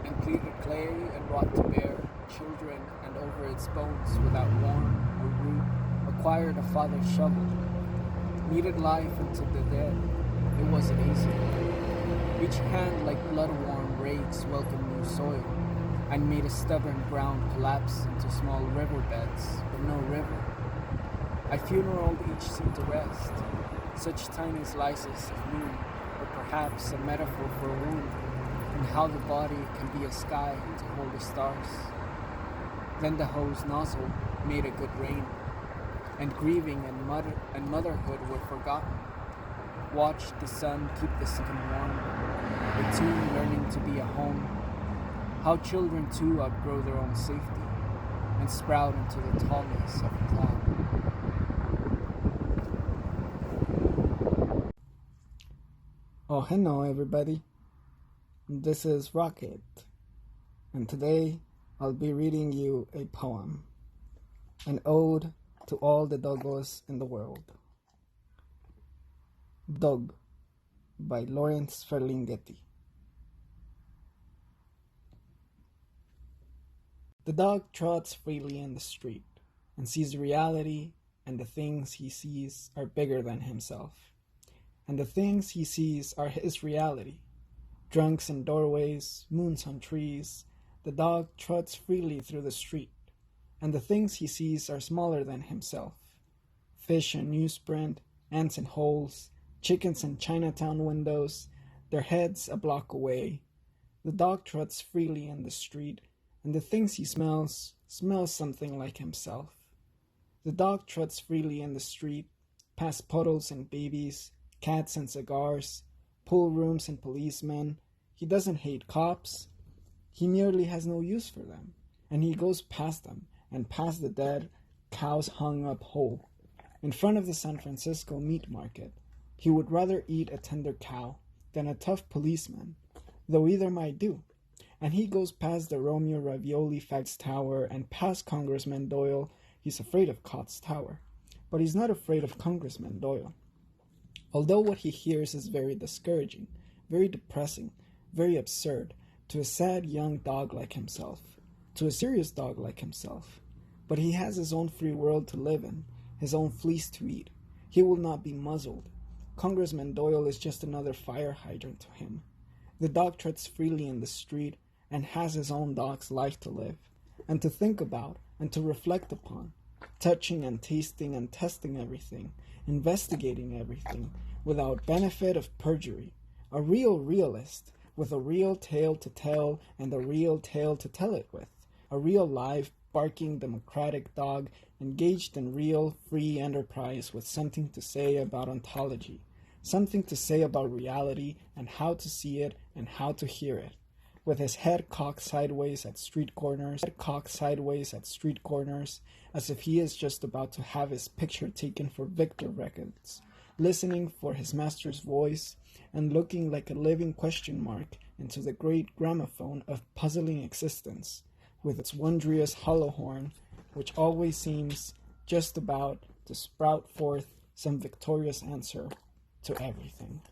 and pleated clay and wrought to bear children, and over its bones without worm or root acquired a father's shovel, kneaded life into the dead. It wasn't easy. Each hand like blood-warm rakes welcomed new soil, and made a stubborn ground collapse into small riverbeds, but no river. I funeraled each seed to rest, such tiny slices of moon, or perhaps a metaphor for a wound, and how the body can be a sky to hold the stars. Then the hose nozzle made a good rain, and grieving and motherhood were forgotten. Watch the sun keep the skin warm, a tomb learning to be a home. How children too outgrow their own safety and sprout into the tallness of a cloud. Oh, hello everybody. This is Rocket, and today I'll be reading you a poem, an ode to all the doggos in the world. Dog by Lawrence Ferlinghetti. The dog trots freely in the street and sees reality, and the things he sees are bigger than himself. And the things he sees are his reality. Drunks in doorways, moons on trees, the dog trots freely through the street, and the things he sees are smaller than himself. Fish in newsprint, ants in holes, chickens in Chinatown windows, their heads a block away. The dog trots freely in the street, and the things he smells something like himself. The dog trots freely in the street, past puddles and babies, cats and cigars, pool rooms and policemen. He doesn't hate cops. He merely has no use for them, and he goes past them and past the dead cows hung up whole. In front of the San Francisco meat market, he would rather eat a tender cow than a tough policeman, though either might do. And he goes past the Romeo Ravioli Fags Tower and past Congressman Doyle. He's afraid of Cott's Tower, but he's not afraid of Congressman Doyle. Although what he hears is very discouraging, very depressing, very absurd to a sad young dog like himself, to a serious dog like himself. But he has his own free world to live in, his own fleece to eat. He will not be muzzled. Congressman Doyle is just another fire hydrant to him. The dog treads freely in the street and has his own dog's life to live, and to think about, and to reflect upon, touching and tasting and testing everything, investigating everything, without benefit of perjury. A real realist, with a real tale to tell and a real tale to tell it with. A real live, barking, democratic dog engaged in real, free enterprise with something to say about ontology, something to say about reality and how to see it and how to hear it. With his head cocked sideways at street corners, as if he is just about to have his picture taken for Victor Records, listening for his master's voice and looking like a living question mark into the great gramophone of puzzling existence, with its wondrous hollow horn, which always seems just about to sprout forth some victorious answer to everything.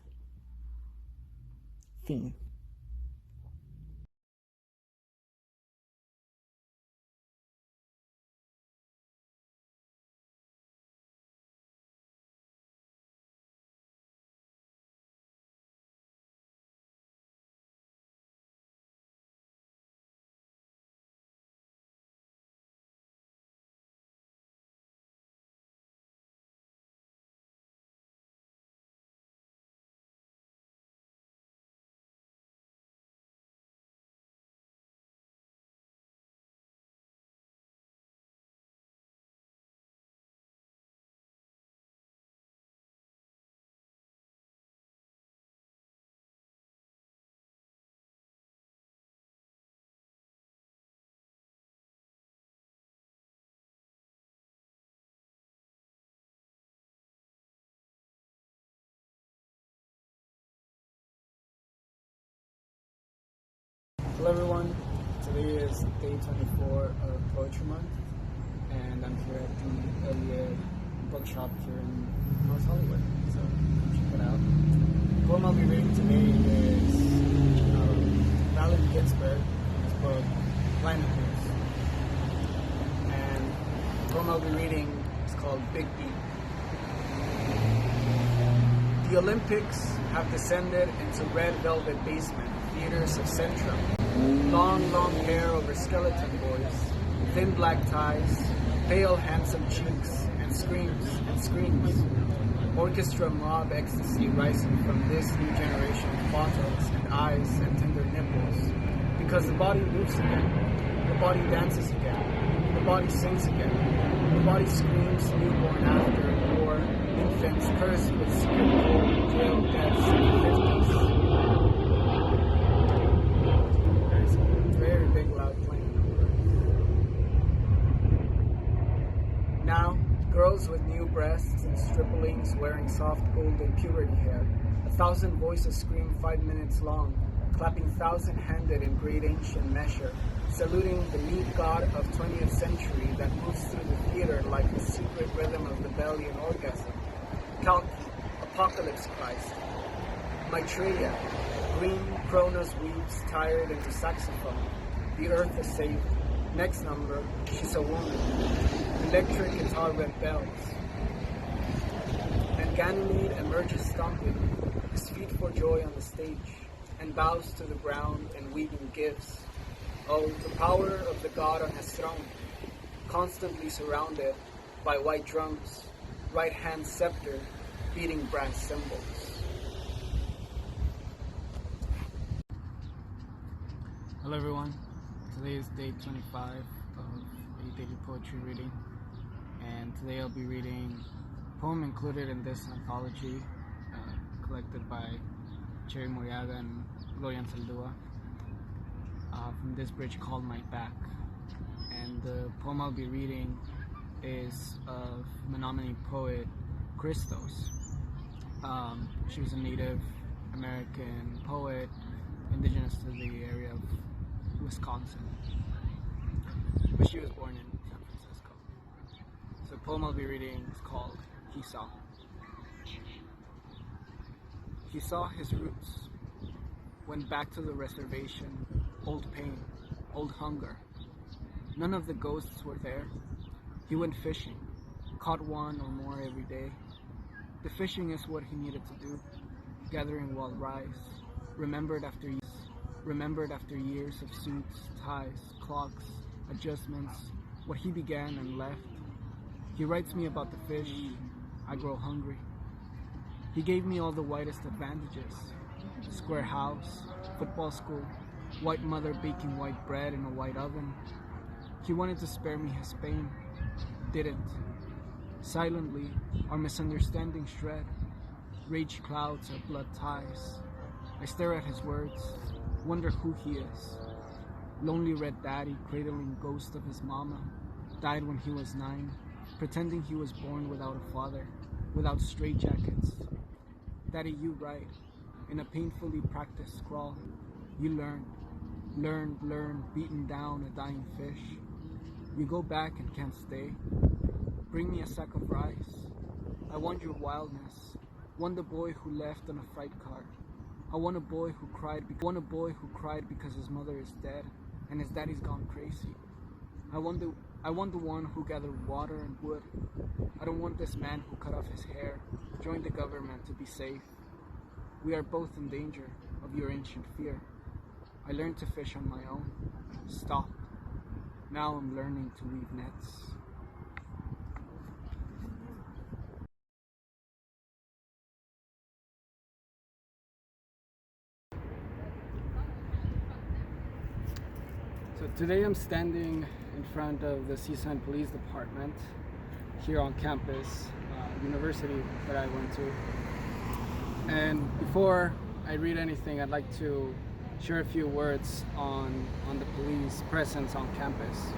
Fiend. Hello everyone, today is day 24 of Poetry Month, and I'm here at the Eliot bookshop here in North Hollywood, so check it out. The poem I'll be reading today is Allen Ginsberg, his book Planet News, and the poem I'll be reading is called Big Beat. The Olympics have descended into red velvet basement theaters of Centrum. Long, long hair over skeleton boys, thin black ties, pale, handsome cheeks, and screams. Orchestra mob ecstasy rising from this new generation of bottles and eyes and tender nipples. Because the body moves again, the body dances again, the body sings again. Body screams newborn after war, infants cursed with secret cold, jail deaths in the 50s. There's a very big loud plane number. Now, girls with new breasts and striplings wearing soft golden puberty hair. 1,000 voices scream 5 minutes long, clapping 1,000-handed in great ancient measure, saluting the meat god of 20th century that moves through the theater like the secret rhythm of the belly and orgasm. Kalki, Apocalypse Christ. Maitreya, green Kronos weaves tired into saxophone. The earth is saved. Next number, she's a woman. Electric guitar red bells. And Ganymede emerges stomping, his feet for joy on the stage, and bows to the ground in weeping gifts. Oh, the power of the god on his throne, constantly surrounded by white drums, right hand scepter, beating brass cymbals. Hello everyone, today is day 25 of a daily poetry reading, and today I'll be reading a poem included in this anthology collected by Cherry Moriaga and Gloria Saldua from this bridge called My Back. And the poem I'll be reading is of Menominee poet Christos. She was a Native American poet indigenous to the area of Wisconsin, but she was born in San Francisco. So the poem I'll be reading is called He Saw. He saw his roots, went back to the reservation, old pain, old hunger. None of the ghosts were there. He went fishing, caught one or more every day. The fishing is what he needed to do, gathering wild rice, remembered after years of suits, ties, clocks, adjustments, what he began and left. He writes me about the fish, I grow hungry. He gave me all the whitest advantages. Square house, football school, white mother baking white bread in a white oven. He wanted to spare me his pain, didn't. Silently, our misunderstandings shred. Rage clouds our blood ties. I stare at his words, wonder who he is. Lonely red daddy cradling ghost of his mama, died when he was 9, pretending he was born without a father, without straitjackets. Daddy, you write, in a painfully practiced scrawl. You learn, beaten down a dying fish. You go back and can't stay. Bring me a sack of rice. I want your wildness. Want the boy who left on a freight car. I want a boy who cried because his mother is dead and his daddy's gone crazy. I want the one who gathered water and wood. I don't want this man who cut off his hair, joined the government to be safe. We are both in danger of your ancient fear. I learned to fish on my own. Stop. Now I'm learning to weave nets. So today I'm standing in front of the Seaside Police Department here on campus, university that I went to. And before I read anything, I'd like to share a few words on the police presence on campus.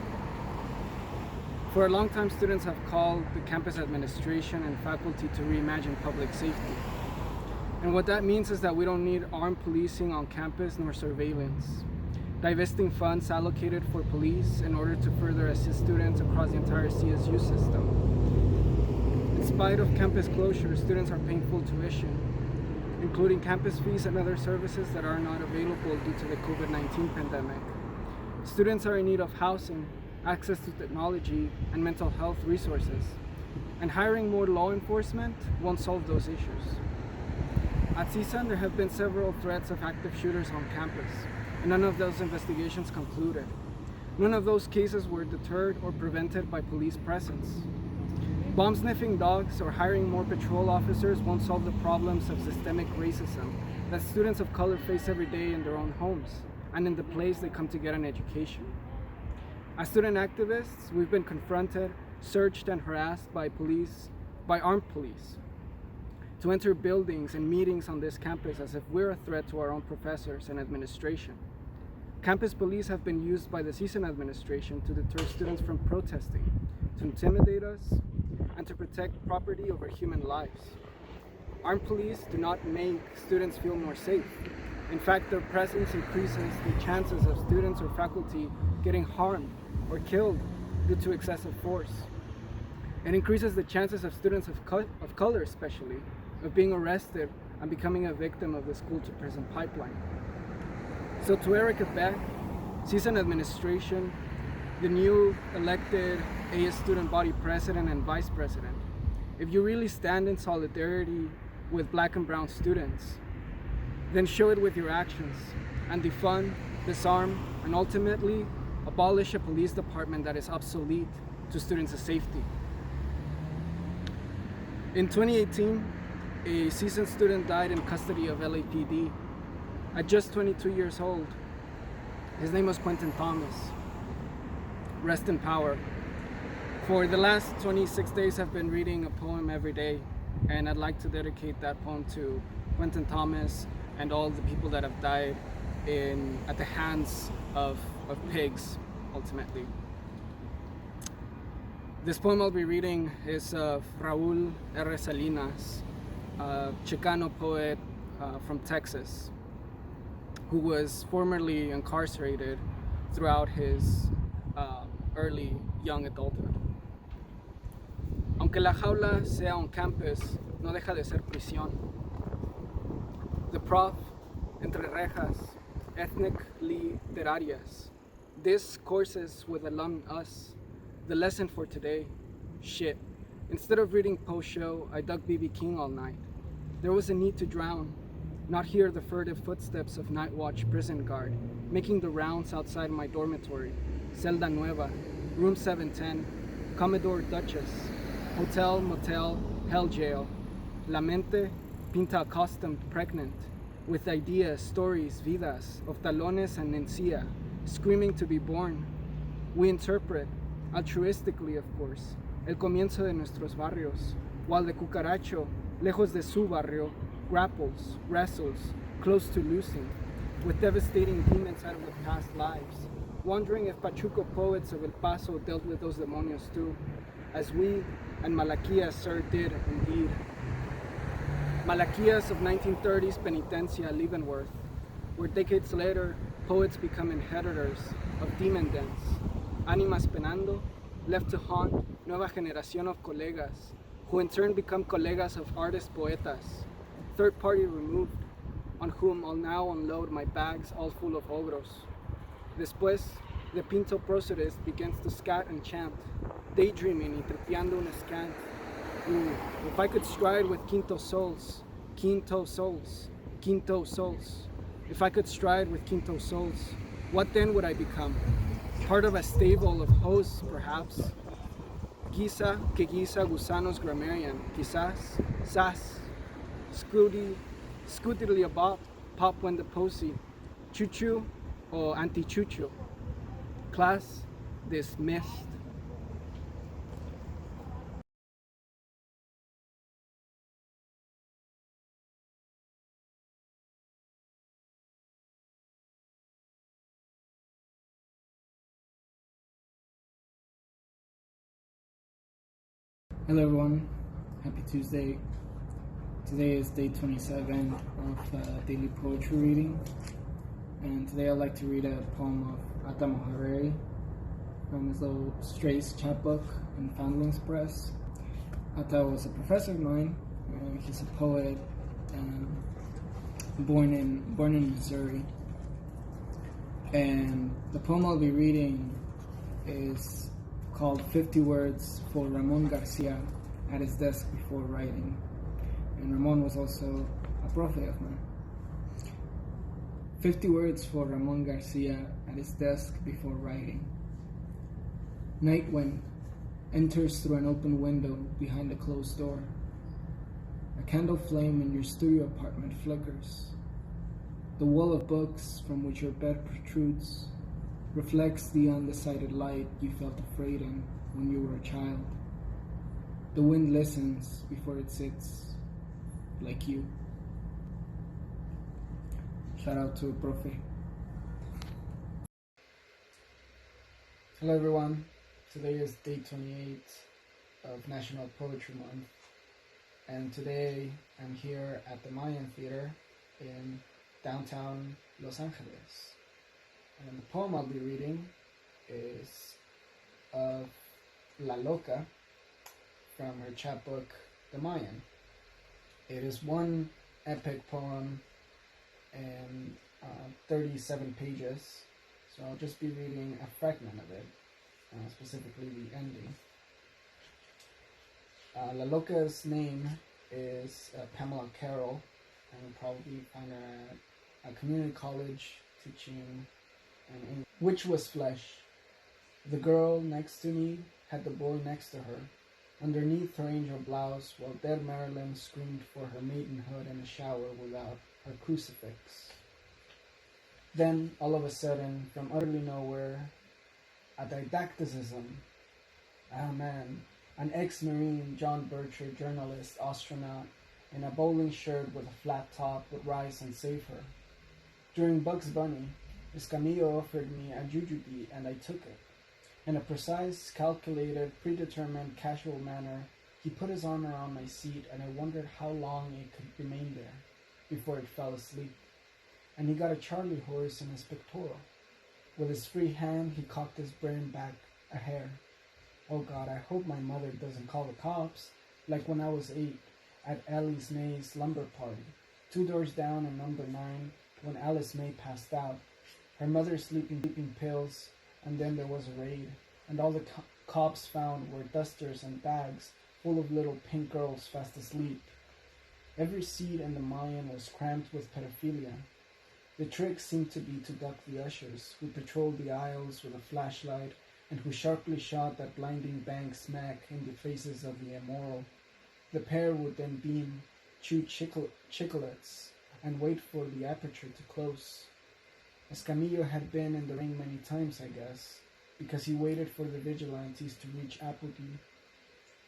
For a long time, students have called the campus administration and faculty to reimagine public safety. And what that means is that we don't need armed policing on campus nor surveillance. Divesting funds allocated for police in order to further assist students across the entire CSU system. In spite of campus closure, students are paying full tuition, including campus fees and other services that are not available due to the COVID-19 pandemic. Students are in need of housing, access to technology, and mental health resources. And hiring more law enforcement won't solve those issues. At CSUN, there have been several threats of active shooters on campus, and none of those investigations concluded. None of those cases were deterred or prevented by police presence. Bomb-sniffing dogs or hiring more patrol officers won't solve the problems of systemic racism that students of color face every day in their own homes and in the place they come to get an education. As student activists, we've been confronted searched and harassed by armed police, to enter buildings and meetings on this campus as if we're a threat to our own professors and administration. Campus police have been used by the CSUN administration to deter students from protesting, to intimidate us, and to protect property over human lives. Armed police do not make students feel more safe. In fact, their presence increases the chances of students or faculty getting harmed or killed due to excessive force. It increases the chances of students of color especially, of being arrested and becoming a victim of the school-to-prison pipeline. So to Erica Beck, CSUN administration, the new elected AS student body president and vice president, if you really stand in solidarity with Black and brown students, then show it with your actions and defund, disarm, and ultimately abolish a police department that is obsolete to students' safety. In 2018, a CSUN student died in custody of LAPD at just 22 years old. His name was Quentin Thomas. Rest in power. For the last 26 days, I've been reading a poem every day, and I'd like to dedicate that poem to Quentin Thomas and all the people that have died at the hands of pigs, ultimately. This poem I'll be reading is of Raúl R. Salinas, a Chicano poet from Texas, who was formerly incarcerated throughout his early young adulthood. Aunque la jaula sea un campus, no deja de ser prisión. The prof, entre rejas, ethnic literarias, discourses with alum us. The lesson for today, shit. Instead of reading post-show, I dug B.B. King all night. There was a need to drown, not hear the furtive footsteps of night watch prison guard, making the rounds outside my dormitory, Celda Nueva, room 710, Commodore Duchess, hotel, motel, hell jail. La mente pinta accustomed pregnant, with ideas, stories, vidas, of talones and encía, screaming to be born. We interpret, altruistically of course, el comienzo de nuestros barrios, while the cucaracho, lejos de su barrio, grapples, wrestles, close to losing, with devastating demons out of the past lives, wondering if Pachuco poets of El Paso dealt with those demonios too, as we and Malaquias, sir, did indeed. Malaquias of 1930s penitencia Leavenworth, where decades later, poets become inheritors of demon dens, ánimas penando, left to haunt nueva generación of colegas, who in turn become colegas of artist poetas, third party removed, on whom I'll now unload my bags all full of ogros. Después, the Pinto prosodist begins to scat and chant, daydreaming y tripeando un escant. If I could stride with quinto souls, if I could stride with quinto souls, what then would I become? Part of a stable of hosts, perhaps? Guisa que guisa gusanos grammarian, quizás, sas, scootily a bop, pop when the posy, chuchu or anti-chuchu. Class dismissed. Hello everyone, happy Tuesday. Today is day 27 of daily poetry reading, and today I'd like to read a poem of Atta Mohariri from his little Strays chapbook in Foundlings Press. Atta was a professor of mine. He's a poet, born in Missouri, and the poem I'll be reading is called 50 Words for Ramon Garcia at his desk before writing. And Ramon was also a profe of mine. 50 words for Ramon Garcia at his desk before writing. Night wind enters through an open window behind a closed door. A candle flame in your studio apartment flickers. The wall of books from which your bed protrudes reflects the undecided light you felt afraid in when you were a child. The wind listens before it sits, like you. Shout out to Profe. Hello everyone, today is day 28 of National Poetry Month, and today I'm here at the Mayan Theater in downtown Los Angeles. And the poem I'll be reading is of La Loca from her chapbook, The Mayan. It is one epic poem in 37 pages, so I'll just be reading a fragment of it, specifically the ending. La Loca's name is Pamela Carroll, and you'll probably find her at a community college teaching an English. Which was flesh? The girl next to me had the boy next to her, underneath her angel blouse, while dead Marilyn screamed for her maidenhood in a shower without her crucifix. Then, all of a sudden, from utterly nowhere, a didacticism. Ah man, an ex-Marine, John Bircher, journalist, astronaut, in a bowling shirt with a flat top would rise and save her. During Bugs Bunny, Escamillo offered me a jujube and I took it. In a precise, calculated, predetermined, casual manner, he put his arm around my seat and I wondered how long it could remain there before it fell asleep. And he got a Charlie horse in his pectoral. With his free hand, he cocked his brain back a hair. Oh God, I hope my mother doesn't call the cops, like when I was 8 at Alice May's lumber party, 2 doors down in number 9, when Alice May passed out, her mother sleeping pills, and then there was a raid, and all the cops found were dusters and bags full of little pink girls fast asleep. Every seat in the Mayan was crammed with pedophilia. The trick seemed to be to duck the ushers, who patrolled the aisles with a flashlight and who sharply shot that blinding bang smack in the faces of the immoral. The pair would then beam, chew chiclets, and wait for the aperture to close. Escamillo had been in the ring many times, I guess, because he waited for the vigilantes to reach Appleby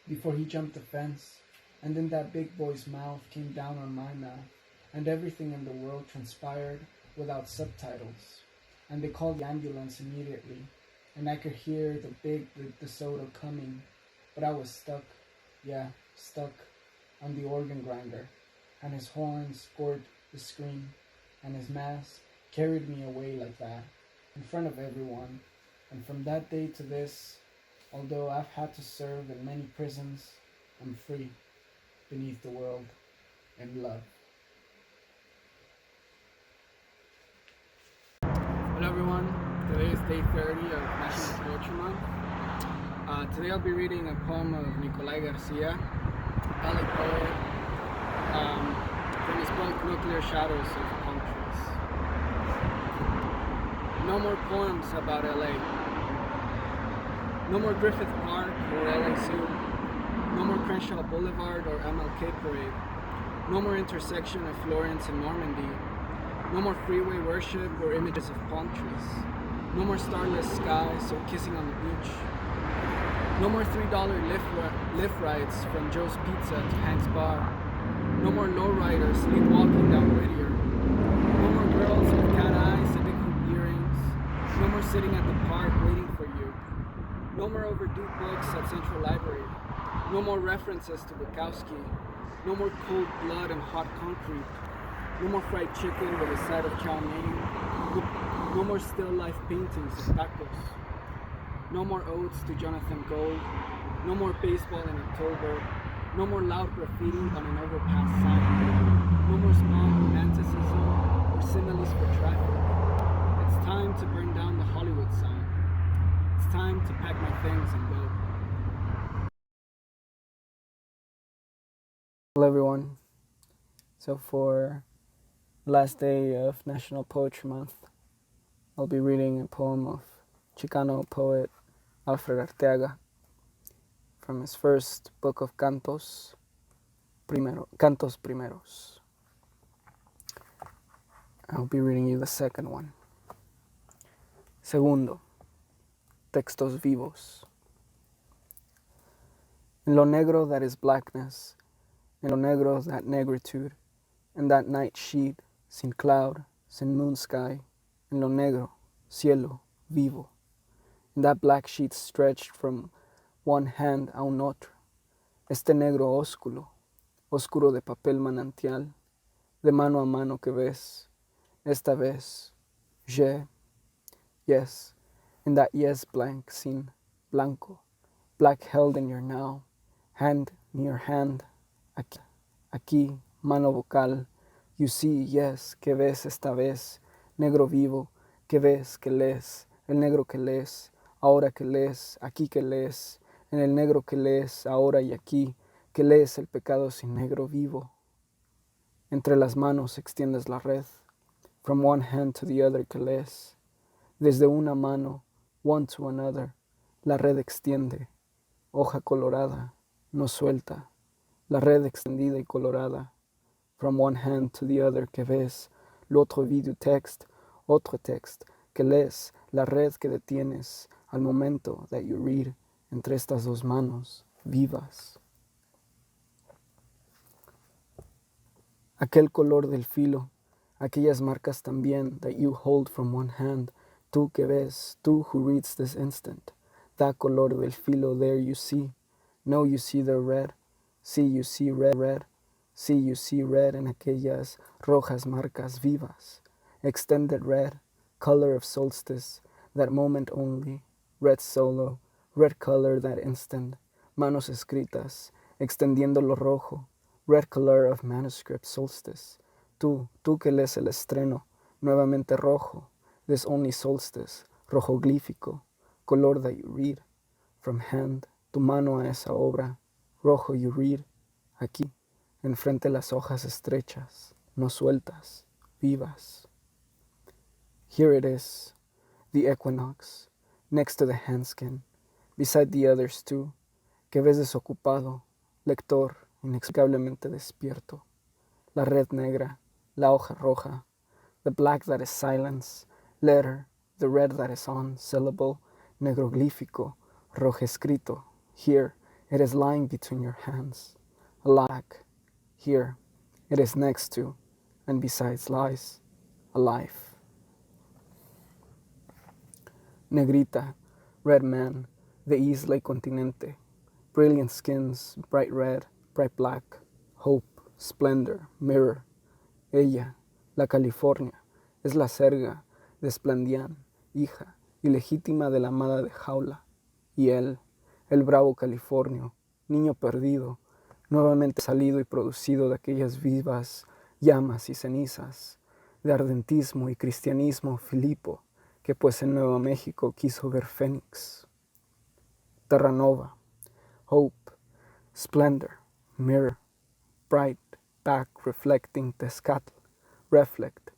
before he jumped the fence, and then that big boy's mouth came down on my mouth, and everything in the world transpired without subtitles, and they called the ambulance immediately, and I could hear the big DeSoto coming, but I was stuck, stuck on the organ grinder, and his horns scored the screen, and his mask carried me away like that, in front of everyone, and from that day to this, although I've had to serve in many prisons, I'm free, beneath the world, in love. Hello everyone, today is day 30 of National Poetry Month. Today I'll be reading a poem of Nicolai Garcia, LA poet, from his book Nuclear Shadows of Palm Trees. No more poems about LA. No more Griffith Park or LA Zoo. No more Crenshaw Boulevard or MLK Parade. No more intersection of Florence and Normandy. No more freeway worship or images of palm trees. No more starless skies or kissing on the beach. No more $3 Lyft rides from Joe's Pizza to Hank's Bar. No more lowriders sleepwalking down Whittier. No more girls with cat eyes and big hoop earrings. No more sitting at the park waiting for you. No more overdue books at Central Library. No more references to Bukowski. No more cold blood and hot concrete. No more fried chicken with a side of chow mein. No more still life paintings of tacos. No more odes to Jonathan Gold. No more baseball in October. No more loud graffiti on an overpass sign. No more small romanticism or similes for traffic. It's time to burn down the Hollywood sign. It's time to pack my things and go. Hello everyone. So for the last day of National Poetry Month, I'll be reading a poem of Chicano poet Alfred Arteaga from his first book of Cantos Primeros. I'll be reading you the second one. Segundo, Textos Vivos. En lo negro that is blackness, en lo negro that negritude, en that night sheet, sin cloud, sin moon sky, en lo negro, cielo, vivo, in that black sheet stretched from one hand a un otro, este negro ósculo, oscuro de papel manantial, de mano a mano que ves, esta vez, yes, in that yes blank sin blanco, black held in your now, hand in your hand, aquí, mano vocal, you see, yes, que ves esta vez, negro vivo, que ves, que lees, el negro que lees, ahora que lees, aquí que lees, en el negro que lees, ahora y aquí, que lees el pecado sin negro vivo. Entre las manos extiendes la red, from one hand to the other que lees, desde una mano, one to another, la red extiende, hoja colorada, no suelta, la red extendida y colorada, from one hand to the other que ves, l'autre vie du texte, otro text, que lees, la red que detienes, al momento that you read, entre estas dos manos, vivas. Aquel color del filo, aquellas marcas también that you hold from one hand, tú que ves, tú who reads this instant, that color del filo there you see, no you see the red, see you see red, see you see red en aquellas rojas marcas vivas, extended red, color of solstice, that moment only, red solo, red color that instant, manos escritas, extendiendo lo rojo, red color of manuscript solstice, tú que lees el estreno, nuevamente rojo, this only solstice, rojoglífico, color that you read, from hand, tu mano a esa obra, rojo you read, aquí, enfrente las hojas estrechas, no sueltas, vivas. Here it is, the equinox, next to the handskin, beside the others too, que ves desocupado, lector, inexplicablemente despierto, la red negra, la hoja roja, the black that is silence, letter, the red that is on, syllable, negroglífico, rojo escrito, here, it is lying between your hands, a black, here, it is next to, and besides lies, a life. Negrita, red man, the isla y continente, brilliant skins, bright red, bright black, hope, splendor, mirror. Ella, la California, es la serga de Esplandián, hija ilegítima de la amada de jaula. Y él, el bravo Californio, niño perdido, nuevamente salido y producido de aquellas vivas llamas y cenizas, de ardentismo y cristianismo Filipo, que pues en Nuevo México quiso ver Fénix. Terranova, hope, splendor, mirror, bright, back reflecting Tezcatl, reflect.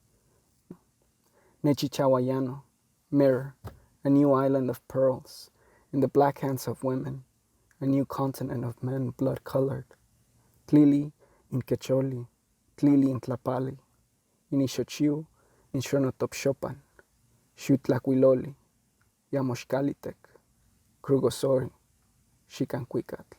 Nechichawayano, mirror, a new island of pearls, in the black hands of women, a new continent of men blood-colored. Tlili in Quecholi, Tlili in Tlapali, in Ixochiu, in Xonotopxopan, Xutlacuiloli, Yamoxcalitec, Crugosori, Xicancuicatl.